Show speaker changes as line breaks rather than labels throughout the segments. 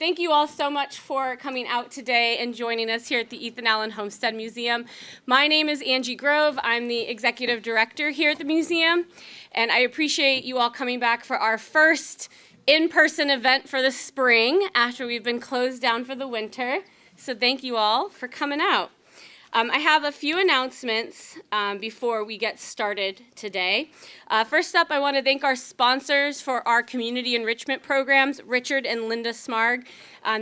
thank you all so much for coming out today and joining us here at the Ethan Allen Homestead Museum. My name is Angie Grove. I'm the executive director here at the museum, and I appreciate you all coming back for our first in-person event for the spring after we've been closed down for the winter. So thank you all for coming out. I have a few announcements before we get started today. First up, I want to thank our sponsors for our community enrichment programs, Richard and Linda Smarg.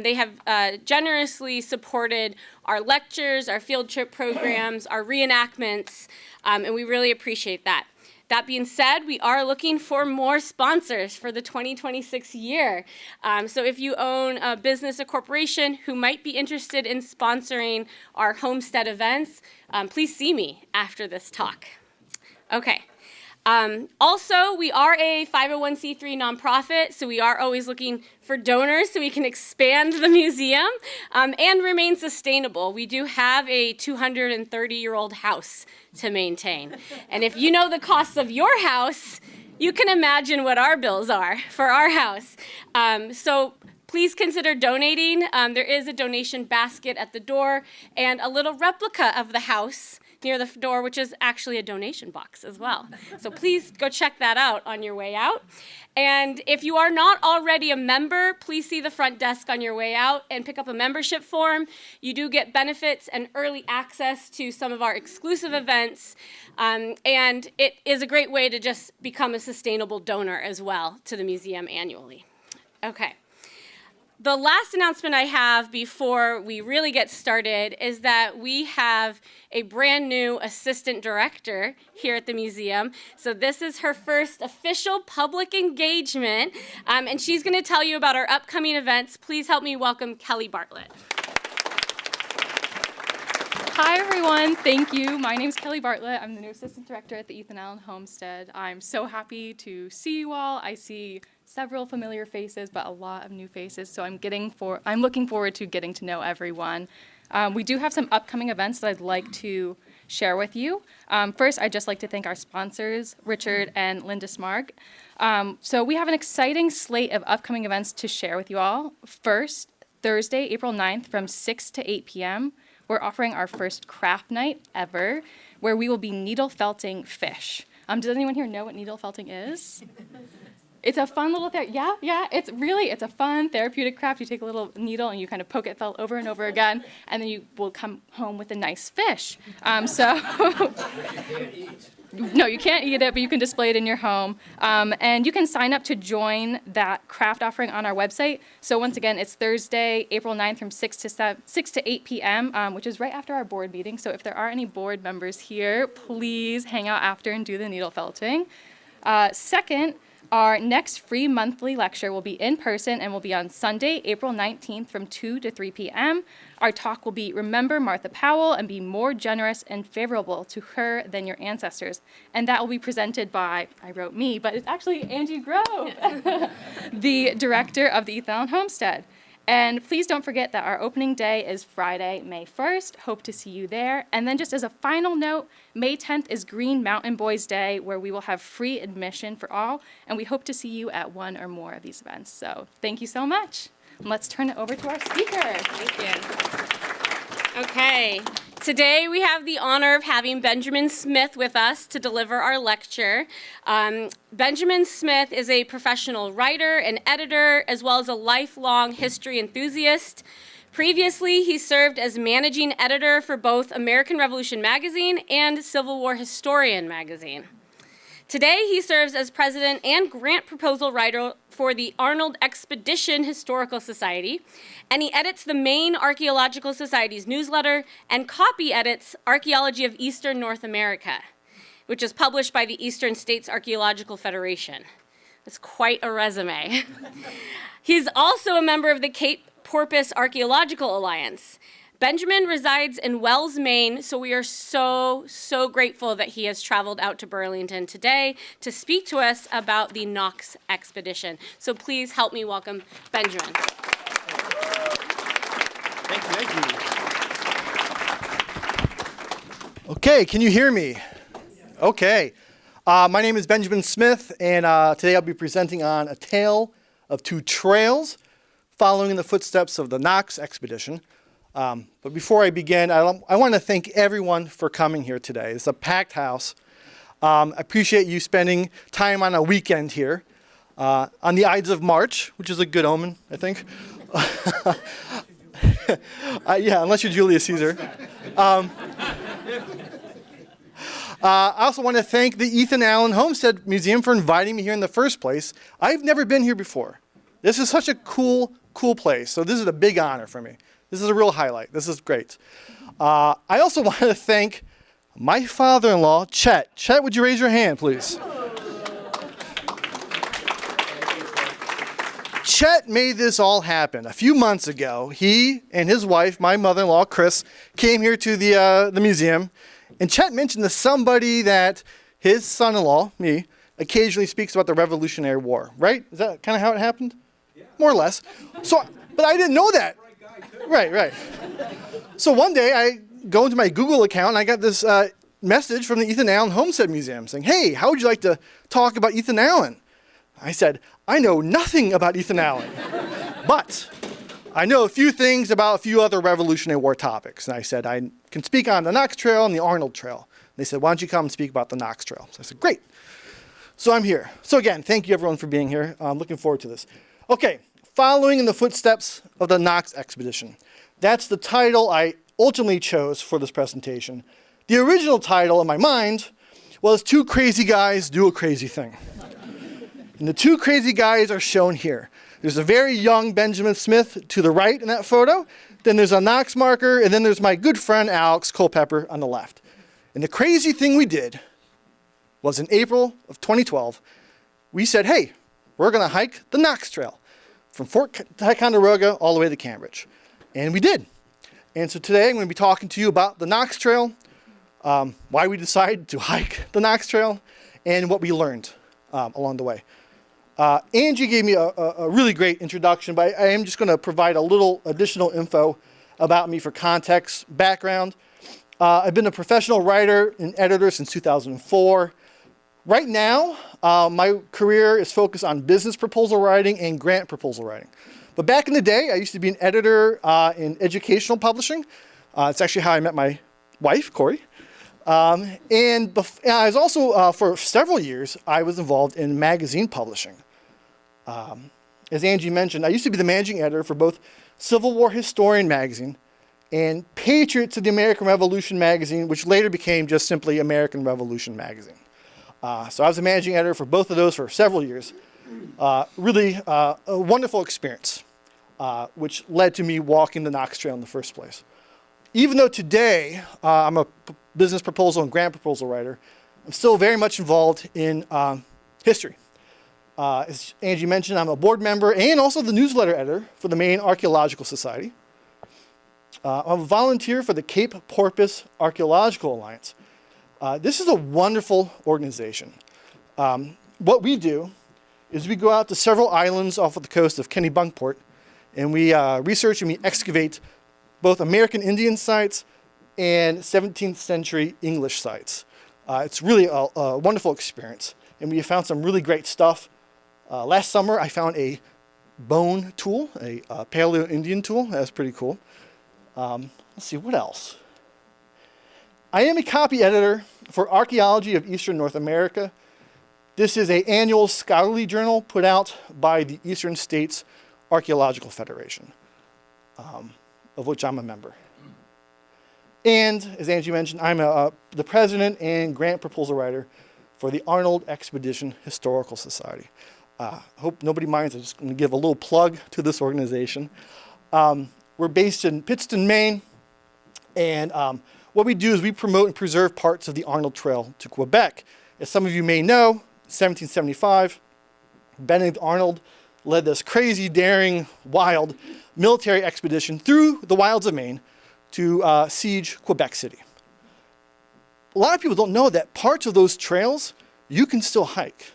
They have generously supported our lectures, our field trip programs, our reenactments, and we really appreciate that. That being said, we are looking for more sponsors for the 2026 year. So if you own a business or corporation who might be interested in sponsoring our Homestead events, please see me after this talk. Okay. Also, we are a 501c3 nonprofit, so we are always looking for donors so we can expand the museum and remain sustainable. We do have a 230-year-old house to maintain. And if you know the costs of your house, you can imagine what our bills are for our house. So please consider donating. There is a donation basket at the door and a little replica of the house near the door, which is actually a donation box as well. So please go check that out on your way out. And if you are not already a member, please see the front desk on your way out and pick up a membership form. You do get benefits and early access to some of our exclusive events. And it is a great way to just become a sustainable donor as well to the museum annually. Okay. The last announcement I have before we really get started is that we have a brand new assistant director here at the museum. So this is her first official public engagement, and she's going to tell you about our upcoming events. Please help me welcome Kelly Bartlett.
Hi, everyone. Thank you. My name is Kelly Bartlett. I'm the new assistant director at the Ethan Allen Homestead. I'm so happy to see you all. I see several familiar faces, but a lot of new faces. So I'm looking forward to getting to know everyone. We do have some upcoming events that I'd like to share with you. First, I'd just like to thank our sponsors, Richard and Linda Smarg. So we have an exciting slate of upcoming events to share with you all. First, Thursday, April 9th from 6 to 8 p.m., we're offering our first craft night ever, where we will be needle felting fish. Does anyone here know what needle felting is? It's a fun little thing. Yeah, it's a fun therapeutic craft. You take a little needle and you kind of poke it felt over and over again, and then you will come home with a nice fish. No, you can't eat it, but you can display it in your home. And you can sign up to join that craft offering on our website. So once again, it's Thursday, April 9th from 6 to 8 p.m., which is right after our board meeting. So if there are any board members here, please hang out after and do the needle felting. Second, our next free monthly lecture will be in person and will be on Sunday, April 19th from 2 to 3 p.m. Our talk will be Remember Martha Powell and Be More Generous and Favorable to Her Than Your Ancestors. And that will be presented by, I wrote me, but it's actually Angie Grove, the director of the Ethan Allen Homestead. And please don't forget that our opening day is Friday, May 1st. Hope to see you there. And then just as a final note, May 10th is Green Mountain Boys Day, where we will have free admission for all. And we hope to see you at one or more of these events. So thank you so much. And let's turn it over to our speaker.
Thank you. Okay. Today we have the honor of having Benjamin Smith with us to deliver our lecture. Benjamin Smith is a professional writer and editor, as well as a lifelong history enthusiast. Previously, he served as managing editor for both American Revolution magazine and Civil War Historian magazine. Today, he serves as president and grant proposal writer for the Arnold Expedition Historical Society, and he edits the Maine Archaeological Society's newsletter and copy edits Archaeology of Eastern North America, which is published by the Eastern States Archeological Federation. That's quite a resume. He's also a member of the Cape Porpoise Archaeological Alliance. Benjamin resides in Wells, Maine, so we are so grateful that he has traveled out to Burlington today to speak to us about the Knox expedition. So please help me welcome Benjamin.
Thank you. Okay, can you hear me? Okay. My name is Benjamin Smith, and today I'll be presenting on A Tale of Two Trails. following in the footsteps of the Knox expedition. But before I begin, I want to thank everyone for coming here today. It's a packed house. I appreciate you spending time on a weekend here on the Ides of March, which is a good omen, I think. Yeah, unless you're Julius Caesar. I also want to thank the Ethan Allen Homestead Museum for inviting me here in the first place. I've never been here before. This is such a cool place. So this is a big honor for me. This is a real highlight. This is great. I also want to thank my father-in-law, Chet. Chet, would you raise your hand, please? Chet made this all happen. A few months ago, he and his wife, my mother-in-law, Chris, came here to the museum. And Chet mentioned to somebody that his son-in-law, me, occasionally speaks about the Revolutionary War, right? Is that kind of how it happened? Yeah. More or less. So, but I didn't know that. Right. So one day I go into my Google account and I got this message from the Ethan Allen Homestead Museum saying, hey, how would you like to talk about Ethan Allen? I said, I know nothing about Ethan Allen, but I know a few things about a few other Revolutionary War topics. And I said, I can speak on the Knox Trail and the Arnold Trail. And they said, why don't you come and speak about the Knox Trail? So I said, great. So I'm here. So again, thank you everyone for being here. I'm looking forward to this. Okay, following in the footsteps of the Knox expedition. That's the title I ultimately chose for this presentation. The original title in my mind was Two Crazy Guys Do a Crazy Thing. And the two crazy guys are shown here. There's a very young Benjamin Smith to the right in that photo. Then there's a Knox marker, and then there's my good friend Alex Culpepper on the left. And the crazy thing we did was in April of 2012, we said, hey, we're going to hike the Knox Trail from Fort Ticonderoga all the way to Cambridge. And we did. And so today I'm going to be talking to you about the Knox Trail, why we decided to hike the Knox Trail, and what we learned along the way. Angie gave me a really great introduction, but I am just going to provide a little additional info about me for context, background. I've been a professional writer and editor since 2004. Right now, my career is focused on business proposal writing and grant proposal writing. But back in the day, I used to be an editor in educational publishing. It's actually how I met my wife, Corey. And I was also, for several years, I was involved in magazine publishing. As Angie mentioned, I used to be the managing editor for both Civil War Historian magazine and Patriots of the American Revolution magazine, which later became just simply American Revolution magazine. So I was the managing editor for both of those for several years. Really a wonderful experience, which led to me walking the Knox Trail in the first place. Even though today I'm a business proposal and grant proposal writer, I'm still very much involved in history. As Angie mentioned, I'm a board member and also the newsletter editor for the Maine Archaeological Society. I'm a volunteer for the Cape Porpoise Archaeological Alliance. This is a wonderful organization. What we do is we go out to several islands off of the coast of Kennebunkport, and we research and we excavate both American Indian sites and 17th century English sites. It's really a wonderful experience, and we found some really great stuff. Last summer, I found a bone tool, a Paleo-Indian tool. That's pretty cool. Let's see, what else? I am a copy editor for Archaeology of Eastern North America. This is an annual scholarly journal put out by the Eastern States Archeological Federation, of which I'm a member. And, as Angie mentioned, I'm the president and grant proposal writer for the Arnold Expedition Historical Society. Hope nobody minds. I'm just going to give a little plug to this organization. We're based in Pittston, Maine, and what we do is we promote and preserve parts of the Arnold Trail to Quebec. As some of you may know, 1775, Benedict Arnold led this crazy, daring, wild military expedition through the wilds of Maine to siege Quebec City. A lot of people don't know that parts of those trails you can still hike.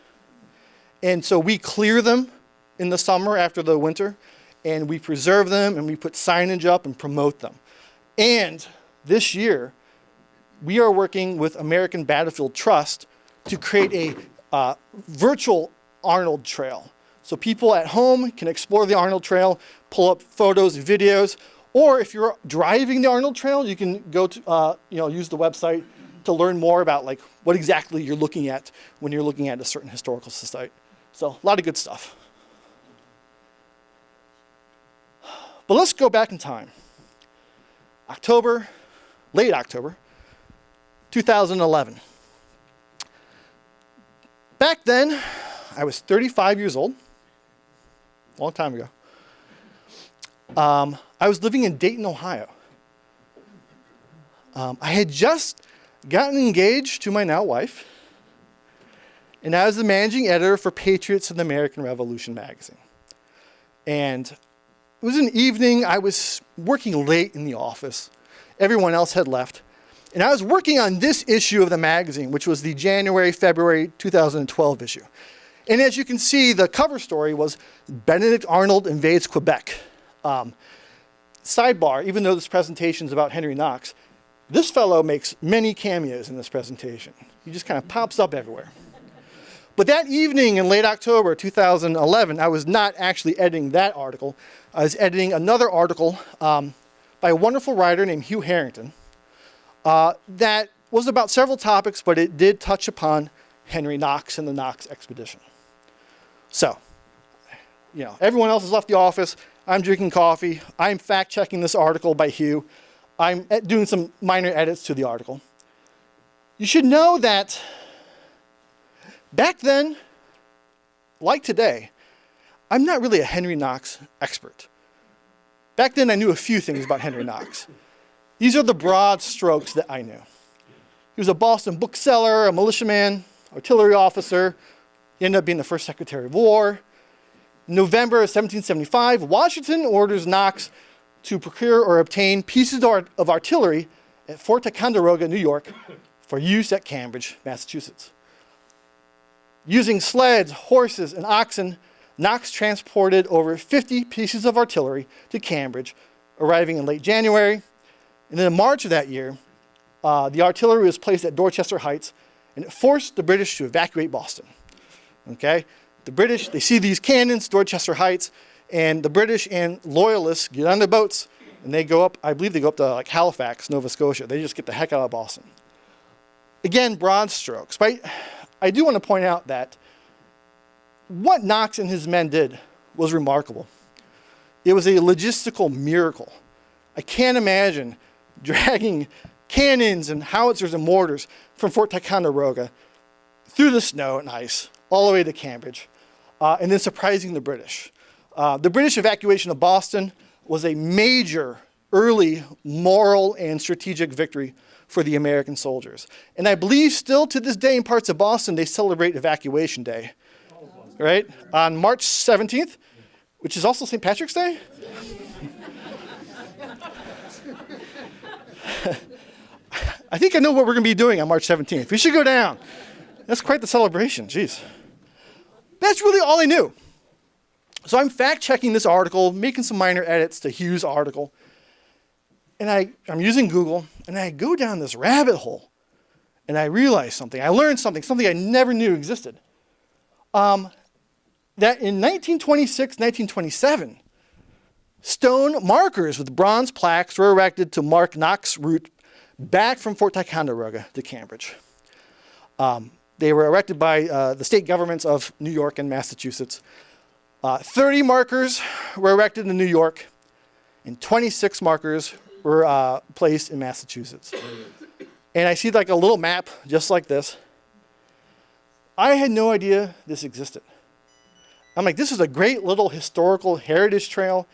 And so we clear them in the summer after the winter, and we preserve them, and we put signage up and promote them. And this year, we are working with American Battlefield Trust to create a virtual Arnold Trail So people at home can explore the Arnold Trail, pull up photos and videos, or if you're driving the Arnold Trail, you can go to, use the website to learn more about like what exactly you're looking at when you're looking at a certain historical site. So a lot of good stuff. But let's go back in time. Late October, 2011. Back then, I was 35 years old, a long time ago. I was living in Dayton, Ohio. I had just gotten engaged to my now wife, and I was the managing editor for Patriots of the American Revolution magazine. And it was an evening. I was working late in the office. Everyone else had left. And I was working on this issue of the magazine, which was the January-February 2012 issue. And as you can see, the cover story was Benedict Arnold invades Quebec. Sidebar, even though this presentation is about Henry Knox, this fellow makes many cameos in this presentation. He just kind of pops up everywhere. But that evening in late October 2011, I was not actually editing that article. I was editing another article by a wonderful writer named Hugh Harrington that was about several topics, but it did touch upon Henry Knox and the Knox expedition. So, everyone else has left the office. I'm drinking coffee. I'm fact-checking this article by Hugh. I'm doing some minor edits to the article. You should know that back then, like today, I'm not really a Henry Knox expert. Back then, I knew a few things about Henry Knox. These are the broad strokes that I knew. He was a Boston bookseller, a militiaman, artillery officer. He ended up being the first Secretary of War. In November of 1775, Washington orders Knox to procure or obtain pieces of artillery at Fort Ticonderoga, New York, for use at Cambridge, Massachusetts. Using sleds, horses, and oxen, Knox transported over 50 pieces of artillery to Cambridge, arriving in late January. And then in March of that year, the artillery was placed at Dorchester Heights, and it forced the British to evacuate Boston. Okay? The British, they see these cannons, Dorchester Heights, and the British and loyalists get on their boats, and they go up, I believe they go up to like Halifax, Nova Scotia. They just get the heck out of Boston. Again, broad strokes. But I do want to point out that what Knox and his men did was remarkable. It was a logistical miracle. I can't imagine dragging cannons and howitzers and mortars from Fort Ticonderoga through the snow and ice all the way to Cambridge, and then surprising the British. The British evacuation of Boston was a major early moral and strategic victory for the American soldiers. And I believe still to this day in parts of Boston, they celebrate Evacuation Day, right? On March 17th, which is also St. Patrick's Day. I think I know what we're going to be doing on March 17th. We should go down. That's quite the celebration, geez. That's really all I knew. So I'm fact-checking this article, making some minor edits to Hugh's article. And I'm using Google, and I go down this rabbit hole, and I realize something. I learned something I never knew existed. That in 1926, 1927, stone markers with bronze plaques were erected to mark Knox's route back from Fort Ticonderoga to Cambridge. They were erected by the state governments of New York and Massachusetts. 30 markers were erected in New York, and 26 markers were placed in Massachusetts. And I see like a little map just like this. I had no idea this existed. I'm like, this is a great little historical heritage trail.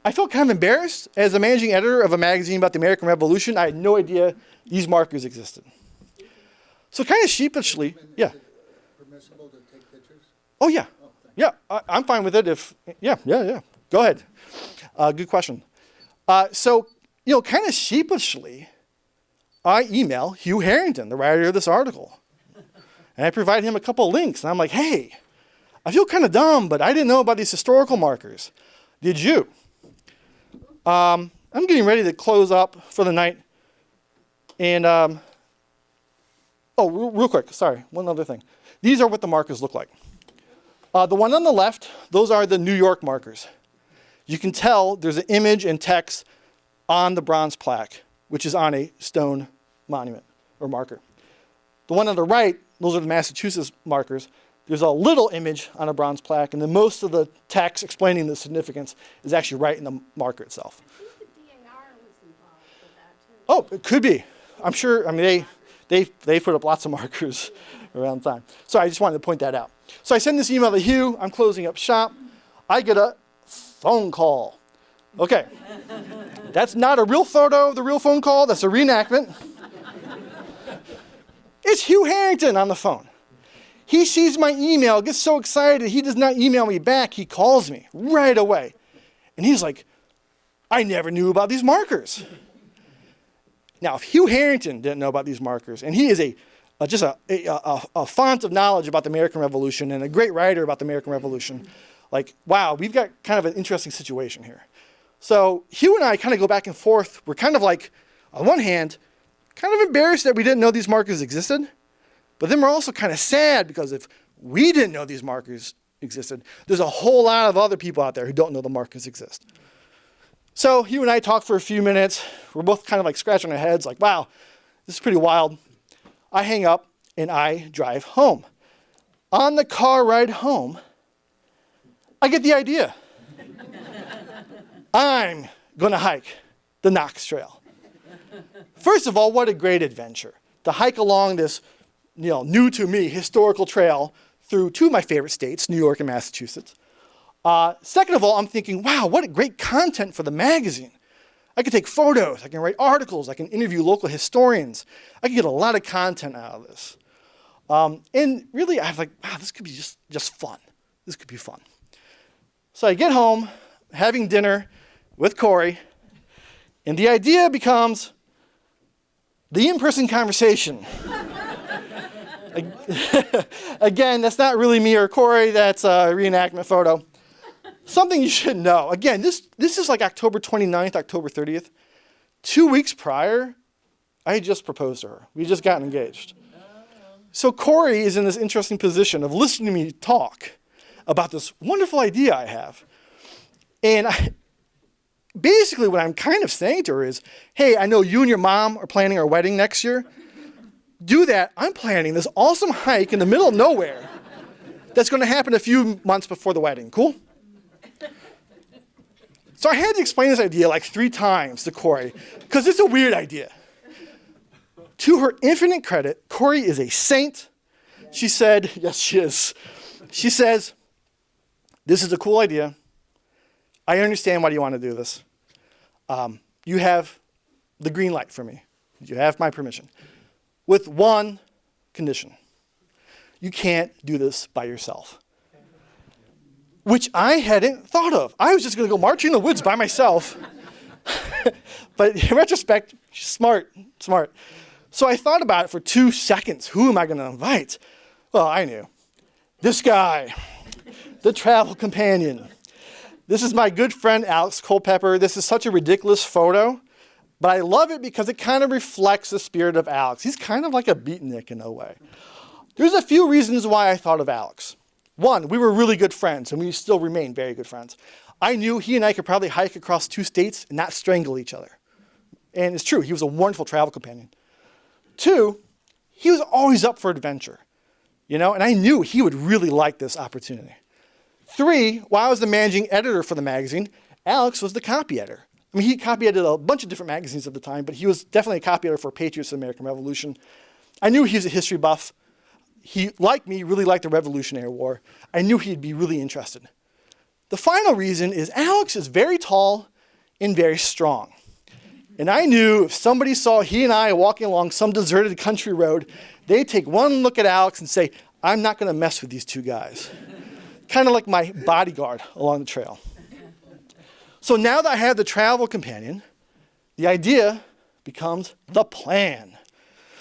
I felt kind of embarrassed as the managing editor of a magazine about the American Revolution. I had no idea these markers existed. So kind of sheepishly, yeah.
Is it permissible to take pictures?
Oh, yeah. Yeah, I'm fine with it if, yeah. Go ahead. Good question. So, kind of sheepishly, I email Hugh Harrington, the writer of this article. And I provide him a couple of links. And I'm like, hey, I feel kind of dumb, but I didn't know about these historical markers. Did you? I'm getting ready to close up for the night. And, real quick, sorry, one other thing. These are what the markers look like. The one on the left, those are the New York markers. You can tell there's an image and text on the bronze plaque, which is on a stone monument or marker. The one on the right, those are the Massachusetts markers. There's a little image on a bronze plaque, and then most of the text explaining the significance is actually right in the marker itself.
I think the DAR was involved with that too.
Oh, it could be. I'm sure, I mean, they put up lots of markers around the time. So I just wanted to point that out. So I send this email to Hugh. I'm closing up shop. I get a phone call. Okay. That's not a real photo of the real phone call. That's a reenactment. It's Hugh Harrington on the phone. He sees my email, gets so excited, he does not email me back. He calls me right away. And he's like, I never knew about these markers. Now, if Hugh Harrington didn't know about these markers, and he is just a font of knowledge about the American Revolution and a great writer about the American Revolution, like, wow, we've got kind of an interesting situation here. So Hugh and I kind of go back and forth. We're kind of like, on one hand, kind of embarrassed that we didn't know these markers existed. But then we're also kind of sad because if we didn't know these markers existed, there's a whole lot of other people out there who don't know the markers exist. So Hugh and I talked for a few minutes. We're both kind of like scratching our heads like, wow, this is pretty wild. I hang up and I drive home. On the car ride home, I get the idea. I'm going to hike the Knox Trail. First of all, what a great adventure to hike along this new to me historical trail through two of my favorite states, New York and Massachusetts. Second of all, I'm thinking, wow, what a great content for the magazine. I can take photos, I can write articles, I can interview local historians. I can get a lot of content out of this. And really, I was like, wow, this could be just fun. This could be fun. So I get home, having dinner with Corey, and the idea becomes the in-person conversation. Again, that's not really me or Corey, that's a reenactment photo. Something you should know. Again, this is like October 29th, October 30th. 2 weeks prior, I had just proposed to her. We had just gotten engaged. So Corey is in this interesting position of listening to me talk about this wonderful idea I have. And basically what I'm kind of saying to her is, hey, I know you and your mom are planning our wedding next year. Do that. I'm planning this awesome hike in the middle of nowhere that's going to happen a few months before the wedding. Cool? So I had to explain this idea like 3 times to Corey because it's a weird idea. To her infinite credit, Corey is a saint. She said, yes, she is. She says, this is a cool idea. I understand why you want to do this. You have the green light for me. You have my permission. With one condition. You can't do this by yourself. Which I hadn't thought of. I was just going to go marching in the woods by myself. But in retrospect, she's smart. So I thought about it for 2 seconds. Who am I going to invite? Well, I knew. This guy, the travel companion. This is my good friend, Alex Culpepper. This is such a ridiculous photo. But I love it because it kind of reflects the spirit of Alex. He's kind of like a beatnik in a way. There's a few reasons why I thought of Alex. One, we were really good friends, and we still remain very good friends. I knew he and I could probably hike across 2 states and not strangle each other. And it's true, he was a wonderful travel companion. 2, he was always up for adventure, and I knew he would really like this opportunity. 3, while I was the managing editor for the magazine, Alex was the copy editor. I mean, he copy edited a bunch of different magazines at the time, but he was definitely a copy editor for Patriots of the American Revolution. I knew he was a history buff. He, like me, really liked the Revolutionary War. I knew he'd be really interested. The final reason is Alex is very tall and very strong. And I knew if somebody saw he and I walking along some deserted country road, they'd take one look at Alex and say, I'm not going to mess with these 2 guys. Kind of like my bodyguard along the trail. So now that I have the travel companion, the idea becomes the plan.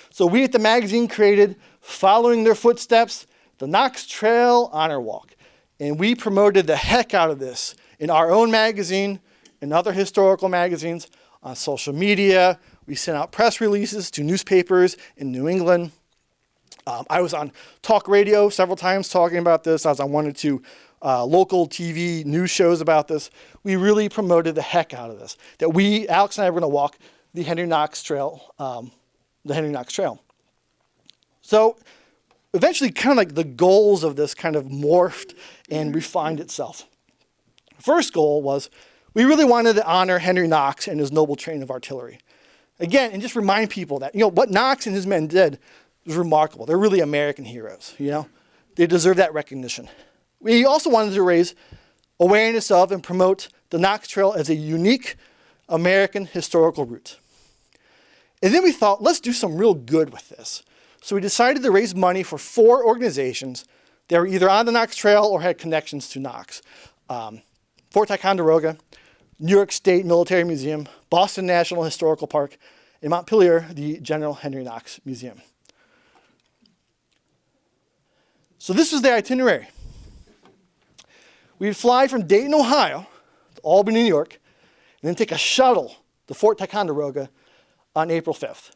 So we at the magazine created, following their footsteps, the Knox Trail Honor Walk. And we promoted the heck out of this in our own magazine and other historical magazines, on social media. We sent out press releases to newspapers in New England. I was on talk radio several times talking about this. I was on 1 or 2 local TV news shows about this. We really promoted the heck out of this. That Alex and I were going to walk the Henry Knox Trail, So eventually kind of like the goals of this kind of morphed and refined itself. First goal was we really wanted to honor Henry Knox and his noble train of artillery. Again, and just remind people that, what Knox and his men did was remarkable. They're really American heroes, They deserve that recognition. We also wanted to raise awareness of and promote the Knox Trail as a unique American historical route. And then we thought, let's do some real good with this. So we decided to raise money for 4 organizations that were either on the Knox Trail or had connections to Knox. Fort Ticonderoga, New York State Military Museum, Boston National Historical Park, and Montpelier, the General Henry Knox Museum. So this was the itinerary. We'd fly from Dayton, Ohio, to Albany, New York, and then take a shuttle to Fort Ticonderoga on April 5th.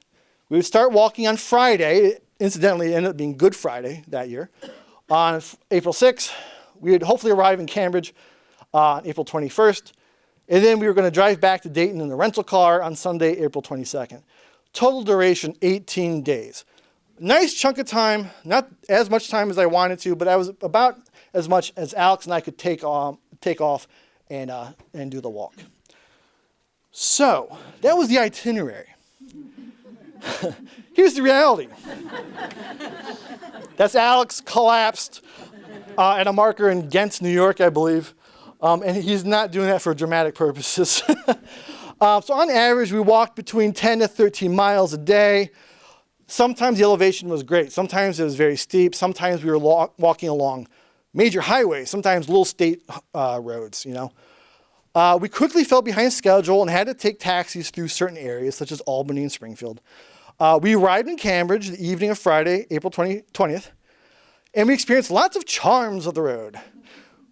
We would start walking on Friday. Incidentally, it ended up being Good Friday that year. On April 6th, we would hopefully arrive in Cambridge on April 21st. And then we were going to drive back to Dayton in a rental car on Sunday, April 22nd. Total duration, 18 days. Nice chunk of time, not as much time as I wanted to, but I was about as much as Alex and I could take off and do the walk. So that was the itinerary. Here's the reality. That's Alex collapsed at a marker in Ghent, New York, I believe. And he's not doing that for dramatic purposes. So on average, we walked between 10 to 13 miles a day. Sometimes the elevation was great. Sometimes it was very steep. Sometimes we were walking along major highways, sometimes little state roads, We quickly fell behind schedule and had to take taxis through certain areas, such as Albany and Springfield. We arrived in Cambridge the evening of Friday, April 20th, and we experienced lots of charms of the road.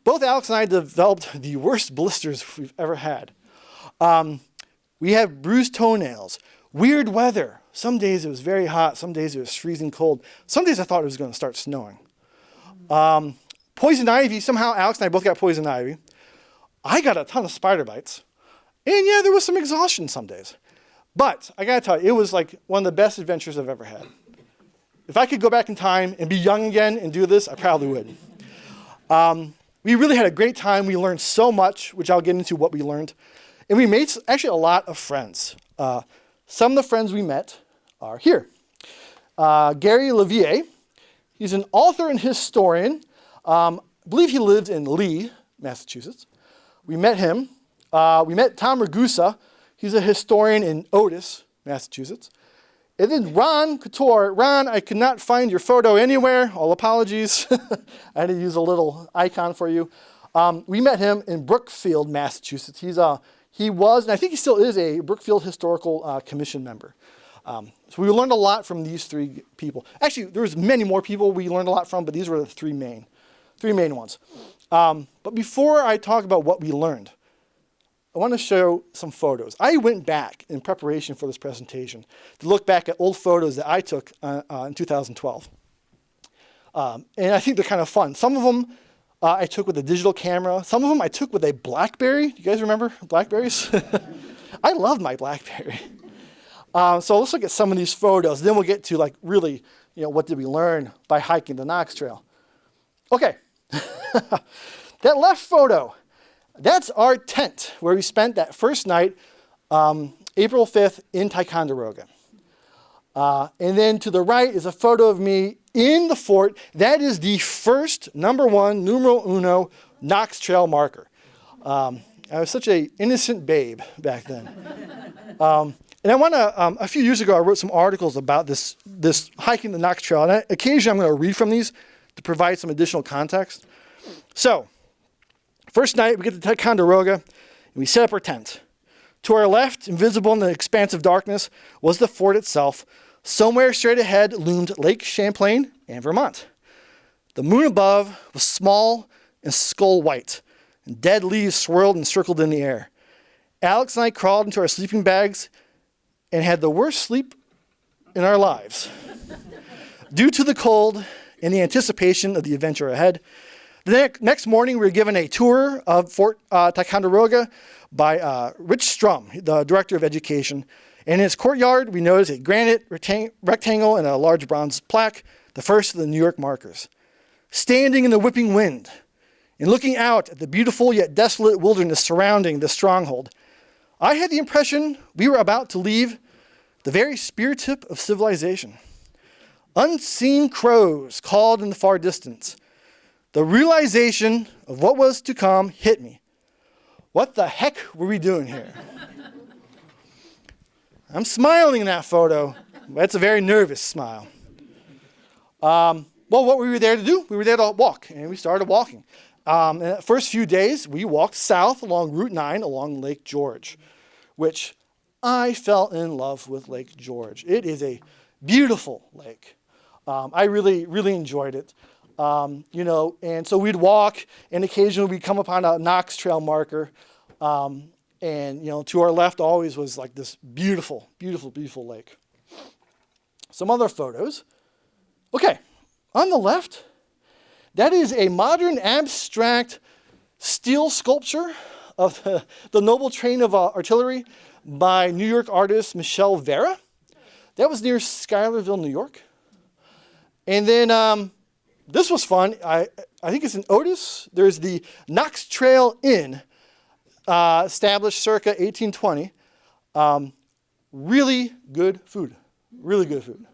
Both Alex and I developed the worst blisters we've ever had. We have bruised toenails, weird weather. Some days it was very hot, some days it was freezing cold. Some days I thought it was going to start snowing. Poison ivy, somehow Alex and I both got poison ivy. I got a ton of spider bites. And yeah, there was some exhaustion some days. But I gotta tell you, it was like one of the best adventures I've ever had. If I could go back in time and be young again and do this, I probably would. We really had a great time. We learned so much, which I'll get into what we learned. And we made actually a lot of friends. Some of the friends we met are here. Gary Levier, he's an author and historian. I believe he lived in Lee, Massachusetts. We met him. We met Tom Ragusa. He's a historian in Otis, Massachusetts. And then Ron Couture. Ron, I could not find your photo anywhere. All apologies. I had to use a little icon for you. We met him in Brookfield, Massachusetts. He was, and I think he still is, a Brookfield Historical Commission member. So we learned a lot from these 3 people. Actually, there was many more people we learned a lot from, but these were the 3 main ones. But before I talk about what we learned, I want to show some photos. I went back in preparation for this presentation to look back at old photos that I took in 2012. And I think they're kind of fun. Some of them I took with a digital camera. Some of them I took with a BlackBerry. Do you guys remember BlackBerries? I love my BlackBerry. So let's look at some of these photos. Then we'll get to like really, what did we learn by hiking the Knox Trail? Okay. That left photo, that's our tent where we spent that first night, April 5th in Ticonderoga. And then to the right is a photo of me in the fort. That is the first #1, numero uno, Knox Trail marker. I was such an innocent babe back then. And I want to, a few years ago, I wrote some articles about this hiking the Knox Trail. And occasionally I'm going to read from these to provide some additional context. So, first night, we get to Ticonderoga, and we set up our tent. To our left, invisible in the expansive darkness, was the fort itself. Somewhere straight ahead loomed Lake Champlain and Vermont. The moon above was small and skull white, and dead leaves swirled and circled in the air. Alex and I crawled into our sleeping bags and had the worst sleep in our lives. Due to the cold and the anticipation of the adventure ahead, the next morning we were given a tour of Fort Ticonderoga by Rich Strum, the director of education. And in its courtyard, we noticed a granite rectangle and a large bronze plaque, the first of the New York markers. Standing in the whipping wind and looking out at the beautiful yet desolate wilderness surrounding the stronghold, I had the impression we were about to leave the very spear tip of civilization. Unseen crows called in the far distance. The realization of what was to come hit me. What the heck were we doing here? I'm smiling in that photo. That's a very nervous smile. Well, what we were there to do, we were there to walk, and we started walking. In the first few days, we walked south along Route 9 along Lake George, which I fell in love with Lake George. It is a beautiful lake. I really, really enjoyed it. And so we'd walk, and occasionally we'd come upon a Knox Trail marker. And, to our left always was like this beautiful, beautiful, beautiful lake. Some other photos. Okay, on the left, that is a modern abstract steel sculpture of the Noble Train of Artillery by New York artist Michel Vera. That was near Schuylerville, New York. And then this was fun. I think it's in Otis. There's the Knox Trail Inn, established circa 1820. Really good food. Really good food.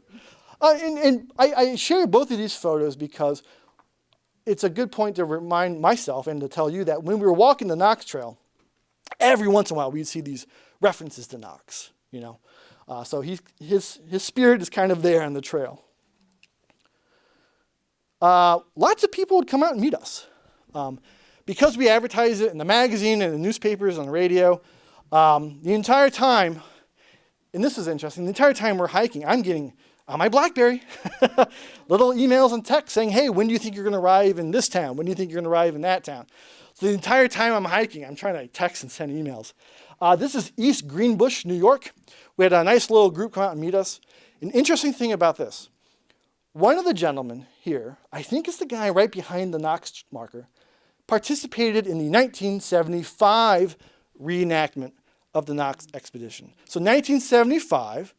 And I share both of these photos because it's a good point to remind myself and to tell you that when we were walking the Knox Trail, every once in a while we'd see these references to Knox, So his spirit is kind of there on the trail. Lots of people would come out and meet us. Because we advertise it in the magazine and the newspapers on the radio, the entire time, and this is interesting, the entire time we're hiking, I'm getting on my BlackBerry little emails and texts saying, hey, when do you think you're going to arrive in this town? When do you think you're going to arrive in that town? So the entire time I'm hiking, I'm trying to text and send emails. This is East Greenbush, New York. We had a nice little group come out and meet us. An interesting thing about this, one of the gentlemen here, I think it's the guy right behind the Knox marker, participated in the 1975 reenactment of the Knox expedition. So 1975,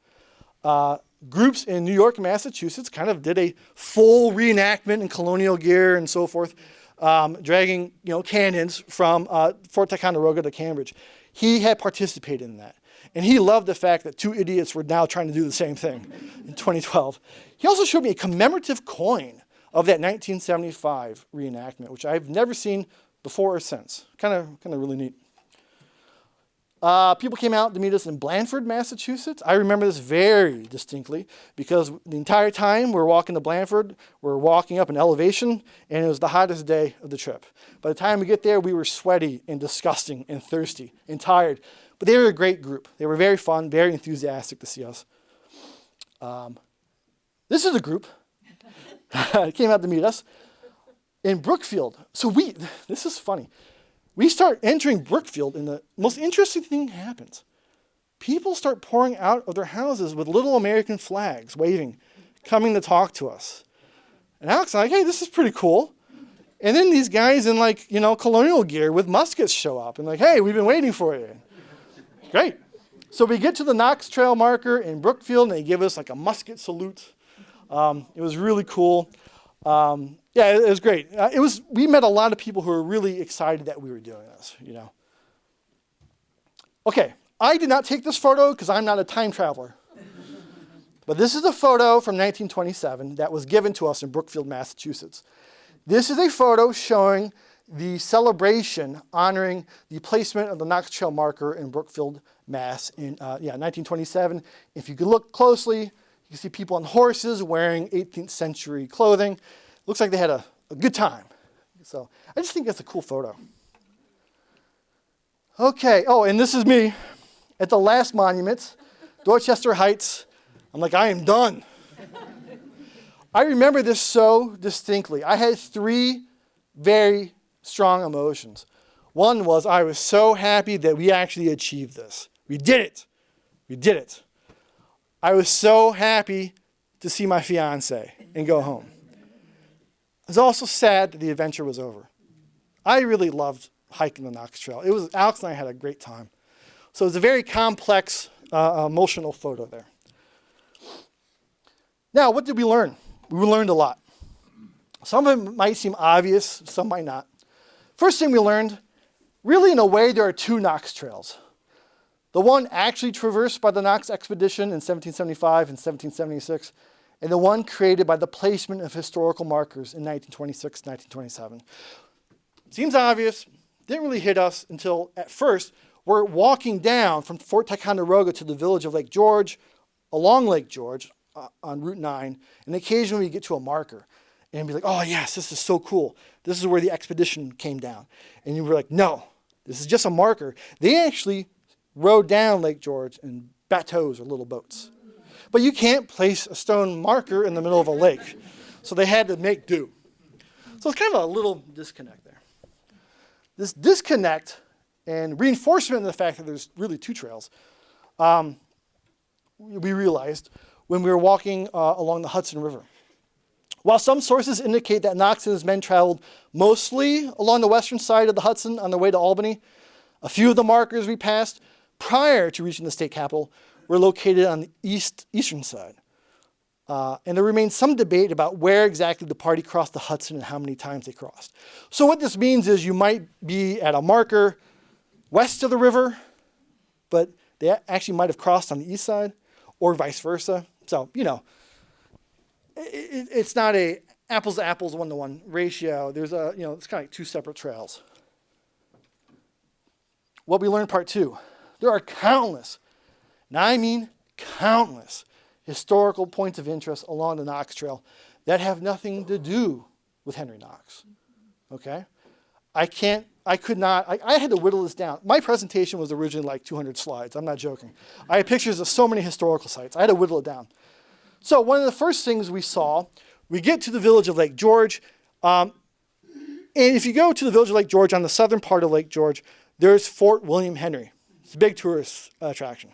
groups in New York and Massachusetts kind of did a full reenactment in colonial gear and so forth, dragging cannons from Fort Ticonderoga to Cambridge. He had participated in that. And he loved the fact that two idiots were now trying to do the same thing in 2012. He also showed me a commemorative coin of that 1975 reenactment, which I've never seen before or since. Kind of really neat. People came out to meet us in Blandford, Massachusetts. I remember this very distinctly because the entire time we're walking to Blandford, we're walking up an elevation, and it was the hottest day of the trip. By the time we get there, we were sweaty and disgusting and thirsty and tired. But they were a great group. They were very fun, very enthusiastic to see us. This is a group that came out to meet us in Brookfield. So this is funny. We start entering Brookfield, and the most interesting thing happens. People start pouring out of their houses with little American flags waving, coming to talk to us. And Alex and I, hey, this is pretty cool. And then these guys in colonial gear with muskets show up and hey, we've been waiting for you. Great. So we get to the Knox Trail marker in Brookfield, and they give us a musket salute. It was really cool. It was great. We met a lot of people who were really excited that we were doing this, Okay, I did not take this photo because I'm not a time traveler. But this is a photo from 1927 that was given to us in Brookfield, Massachusetts. This is a photo showing the celebration honoring the placement of the Knox Trail marker in Brookfield, Mass. in 1927. If you could look closely, you can see people on horses wearing 18th century clothing. Looks like they had a good time. So I just think that's a cool photo. Okay, and this is me at the last monument, Dorchester Heights. I'm I am done. I remember this so distinctly. I had three very strong emotions. One was I was so happy that we actually achieved this. We did it. We did it. I was so happy to see my fiance and go home. I was also sad that the adventure was over. I really loved hiking the Knox Trail. Alex and I had a great time. So it's a very complex, emotional photo there. Now, what did we learn? We learned a lot. Some of it might seem obvious, some might not. First thing we learned, really in a way, there are two Knox trails. The one actually traversed by the Knox expedition in 1775 and 1776, and the one created by the placement of historical markers in 1926, 1927. Seems obvious, didn't really hit us until at first we're walking down from Fort Ticonderoga to the village of Lake George, along Lake George on Route 9, and occasionally we get to a marker and be like, oh yes, this is so cool. This is where the expedition came down. And you were like, no, this is just a marker. They actually rode down Lake George in bateaus or little boats. But you can't place a stone marker in the middle of a lake. So they had to make do. So it's kind of a little disconnect there. This disconnect and reinforcement of the fact that there's really two trails, we realized when we were walking along the Hudson River. While some sources indicate that Knox and his men traveled mostly along the western side of the Hudson on their way to Albany, a few of the markers we passed prior to reaching the state capitol were located on the eastern side. And there remains some debate about where exactly the party crossed the Hudson and how many times they crossed. So what this means is you might be at a marker west of the river, but they actually might have crossed on the east side, or vice versa. So, it's not a apples to apples, 1-to-1 ratio. There's it's kind of like two separate trails. What we learned part 2, there are countless, and I mean countless, historical points of interest along the Knox Trail that have nothing to do with Henry Knox. Okay? I had to whittle this down. My presentation was originally like 200 slides. I'm not joking. I had pictures of so many historical sites. I had to whittle it down. So one of the first things we saw, we get to the village of Lake George. And if you go to the village of Lake George, on the southern part of Lake George, there's Fort William Henry. It's a big tourist attraction.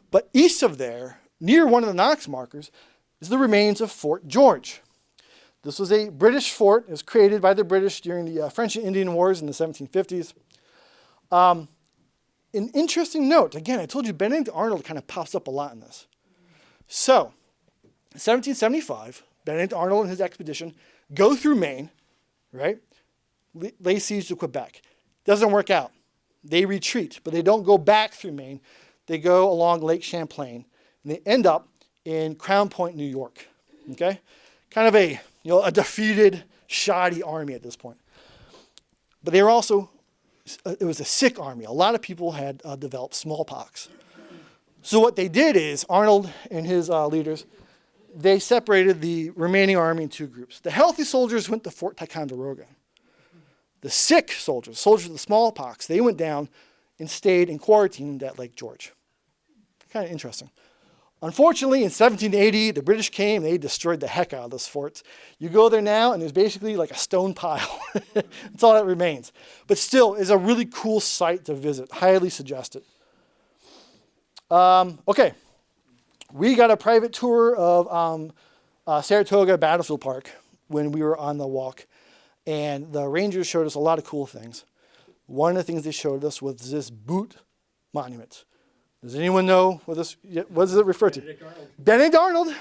But east of there, near one of the Knox markers, is the remains of Fort George. This was a British fort. It was created by the British during the French and Indian Wars in the 1750s. An interesting note, again, I told you Benedict Arnold kind of pops up a lot in this. So, in 1775, Benedict Arnold and his expedition go through Maine, right? Lay siege to Quebec. Doesn't work out. They retreat, but they don't go back through Maine. They go along Lake Champlain, and they end up in Crown Point, New York. Okay? Kind of a defeated, shoddy army at this point. But they were also, it was a sick army. A lot of people had developed smallpox. So what they did is, Arnold and his leaders, they separated the remaining army in two groups. The healthy soldiers went to Fort Ticonderoga. The sick soldiers with the smallpox, they went down and stayed and quarantined at Lake George. Kind of interesting. Unfortunately, in 1780, the British came and they destroyed the heck out of this fort. You go there now and there's basically like a stone pile. That's all that remains. But still, it's a really cool site to visit. Highly suggest it. Okay. We got a private tour of Saratoga Battlefield Park when we were on the walk. And the rangers showed us a lot of cool things. One of the things they showed us was this boot monument. Does anyone know what does it refer to? Benedict Arnold,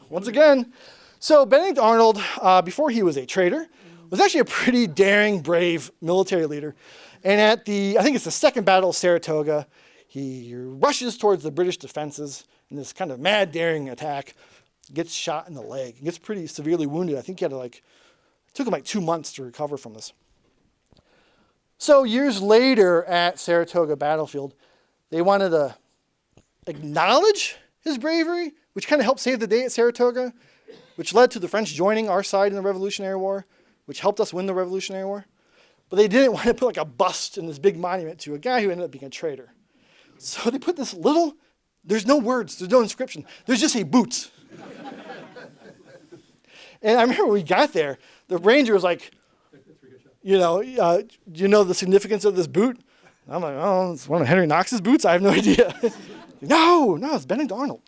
once again. So Benedict Arnold, before he was a trader, was actually a pretty daring, brave military leader. And at I think it's the Second Battle of Saratoga, he rushes towards the British defenses in this kind of mad, daring attack, gets shot in the leg, gets pretty severely wounded. I think he had it took him 2 months to recover from this. So years later at Saratoga Battlefield, they wanted to acknowledge his bravery, which kind of helped save the day at Saratoga, which led to the French joining our side in the Revolutionary War, which helped us win the Revolutionary War. But they didn't want to put a bust in this big monument to a guy who ended up being a traitor. So they put this there's no words, there's no inscription, there's just a boot. And I remember when we got there, the ranger was like, do you know the significance of this boot? And I'm like, oh, it's one of Henry Knox's boots? I have no idea. No, it's Benedict Arnold.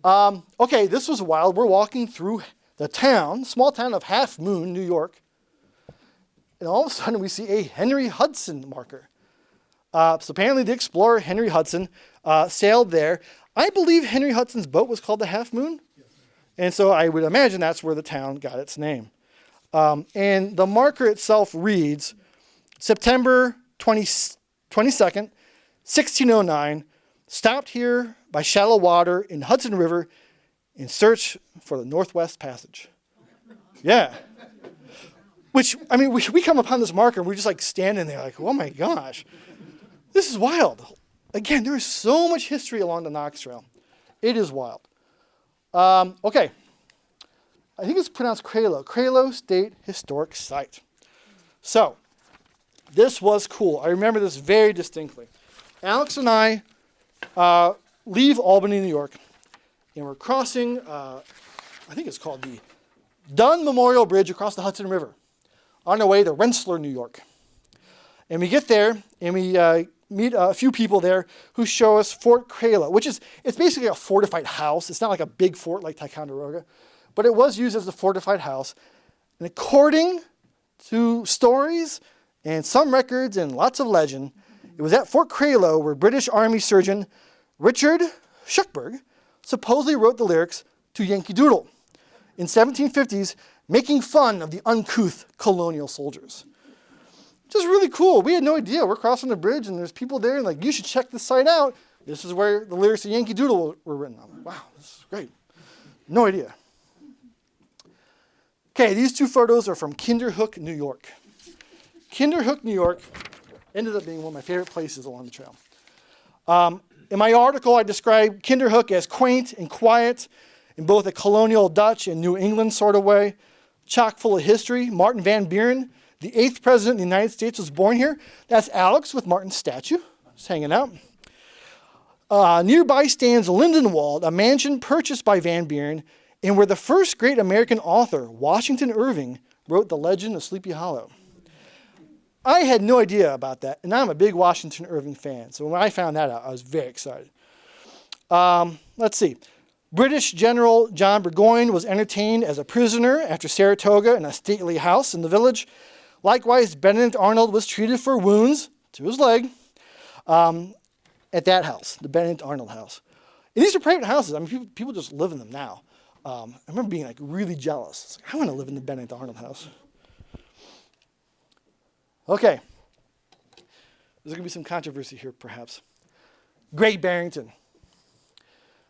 Okay, this was wild. We're walking through the town, small town of Half Moon, New York. And all of a sudden, we see a Henry Hudson marker. So apparently, the explorer Henry Hudson sailed there. I believe Henry Hudson's boat was called the Half Moon. And so I would imagine that's where the town got its name. And the marker itself reads, September 22nd, 1609, stopped here by shallow water in Hudson River in search for the Northwest Passage. Yeah. Which, I mean, we come upon this marker and we're just like standing there like, oh my gosh, this is wild. Again, there is so much history along the Knox Trail. It is wild. Okay. I think it's pronounced Kralo State Historic Site. So, this was cool. I remember this very distinctly. Alex and I leave Albany, New York, and we're crossing, I think it's called the Dunn Memorial Bridge across the Hudson River, on our way to Rensselaer, New York. And we get there, and we meet a few people there who show us Fort Kralo, which is, it's basically a fortified house. It's not like a big fort like Ticonderoga, but it was used as a fortified house. And according to stories and some records and lots of legend, it was at Fort Kralo where British Army surgeon Richard Shuckburgh supposedly wrote the lyrics to Yankee Doodle in 1750s, making fun of the uncouth colonial soldiers. Just really cool. We had no idea. We're crossing the bridge and there's people there and like, you should check this site out. This is where the lyrics of Yankee Doodle were written. I'm like, wow, this is great. No idea. Okay, these two photos are from Kinderhook, New York. Kinderhook, New York ended up being one of my favorite places along the trail. In my article, I describe Kinderhook as quaint and quiet in both a colonial Dutch and New England sort of way, chock full of history. Martin Van Buren, the 8th president of the United States, was born here. That's Alex with Martin's statue, just hanging out. Nearby stands Lindenwold, a mansion purchased by Van Buren, and where the first great American author, Washington Irving, wrote The Legend of Sleepy Hollow. I had no idea about that, and I'm a big Washington Irving fan. So when I found that out, I was very excited. Let's see. British General John Burgoyne was entertained as a prisoner after Saratoga in a stately house in the village. Likewise, Benedict Arnold was treated for wounds to his leg at that house, the Benedict Arnold house. And these are private houses. I mean, people just live in them now. I remember being like really jealous. It's like, I want to live in the Benedict Arnold house. Okay. There's going to be some controversy here, perhaps. Great Barrington.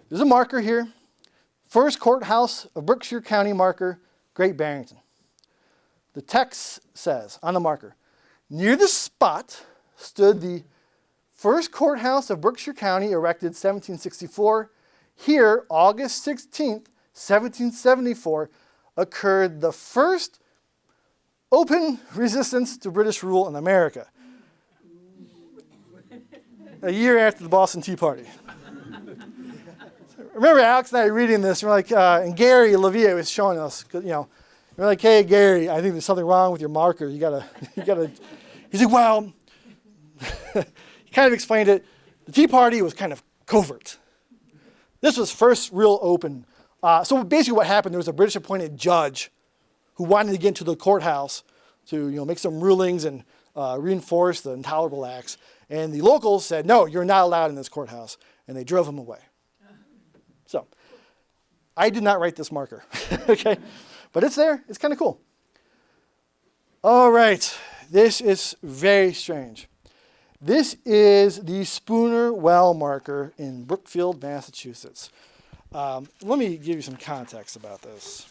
There's a marker here. First Courthouse of Berkshire County marker, Great Barrington. The text says on the marker, near the spot stood the first courthouse of Berkshire County, erected 1764. Here, August 16th, 1774, occurred the first open resistance to British rule in America. A year after the Boston Tea Party. Remember Alex and I reading this, and we're like, and Gary Levier was showing us, you know, we're like, hey Gary, I think there's something wrong with your marker. You gotta. He's like, well, he kind of explained it. The Tea Party was kind of covert. This was first real open. So basically what happened, there was a British appointed judge who wanted to get into the courthouse to, you know, make some rulings and reinforce the intolerable acts. And the locals said, no, you're not allowed in this courthouse. And they drove him away. So I did not write this marker, okay? But it's there. It's kind of cool. All right. This is very strange. This is the Spooner Well marker in Brookfield, Massachusetts. Let me give you some context about this.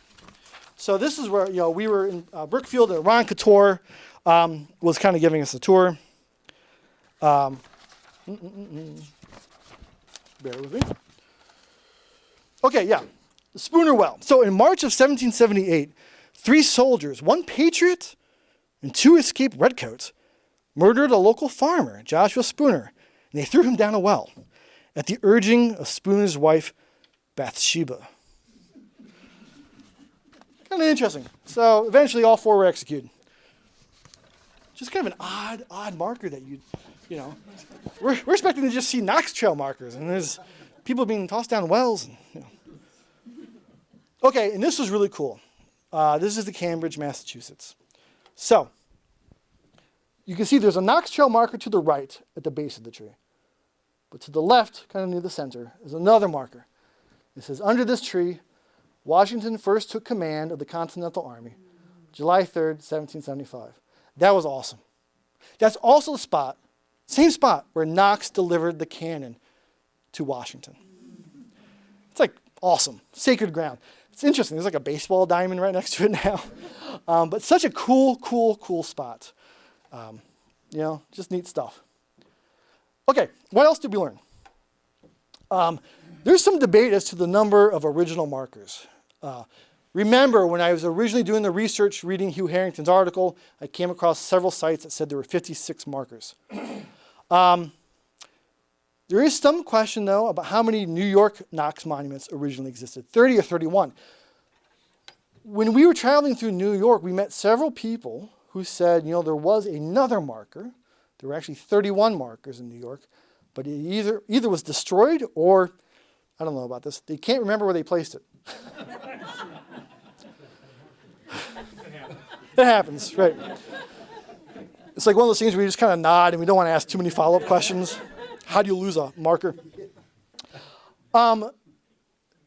So this is where, you know, we were in Brookfield, and Ron Couture was kind of giving us a tour. Bear with me. Okay, yeah. The Spooner Well. So in March of 1778, 3 soldiers, 1 patriot and 2 escaped redcoats, murdered a local farmer, Joshua Spooner, and they threw him down a well at the urging of Spooner's wife, Bathsheba. Kind of interesting. So eventually all 4 were executed. Just kind of an odd marker that you know, we're expecting to just see Knox Trail markers, and there's people being tossed down wells. And, you know. Okay, and this was really cool. This is the Cambridge, Massachusetts. So, you can see there's a Knox Trail marker to the right at the base of the tree. But to the left, kind of near the center, is another marker. It says, under this tree, Washington first took command of the Continental Army, July 3rd, 1775. That was awesome. That's also the spot, same spot, where Knox delivered the cannon to Washington. It's like awesome, sacred ground. It's interesting, there's like a baseball diamond right next to it now. But such a cool spot. Just neat stuff. Okay, what else did we learn? There's some debate as to the number of original markers. Remember, when I was originally doing the research, reading Hugh Harrington's article, I came across several sites that said there were 56 markers. There is some question, though, about how many New York Knox monuments originally existed, 30 or 31. When we were traveling through New York, we met several people who said, there was another marker. There were actually 31 markers in New York, but it either was destroyed or, I don't know about this, they can't remember where they placed it. It happens, right? It's like one of those things where you just kind of nod and we don't want to ask too many follow-up questions. How do you lose a marker? But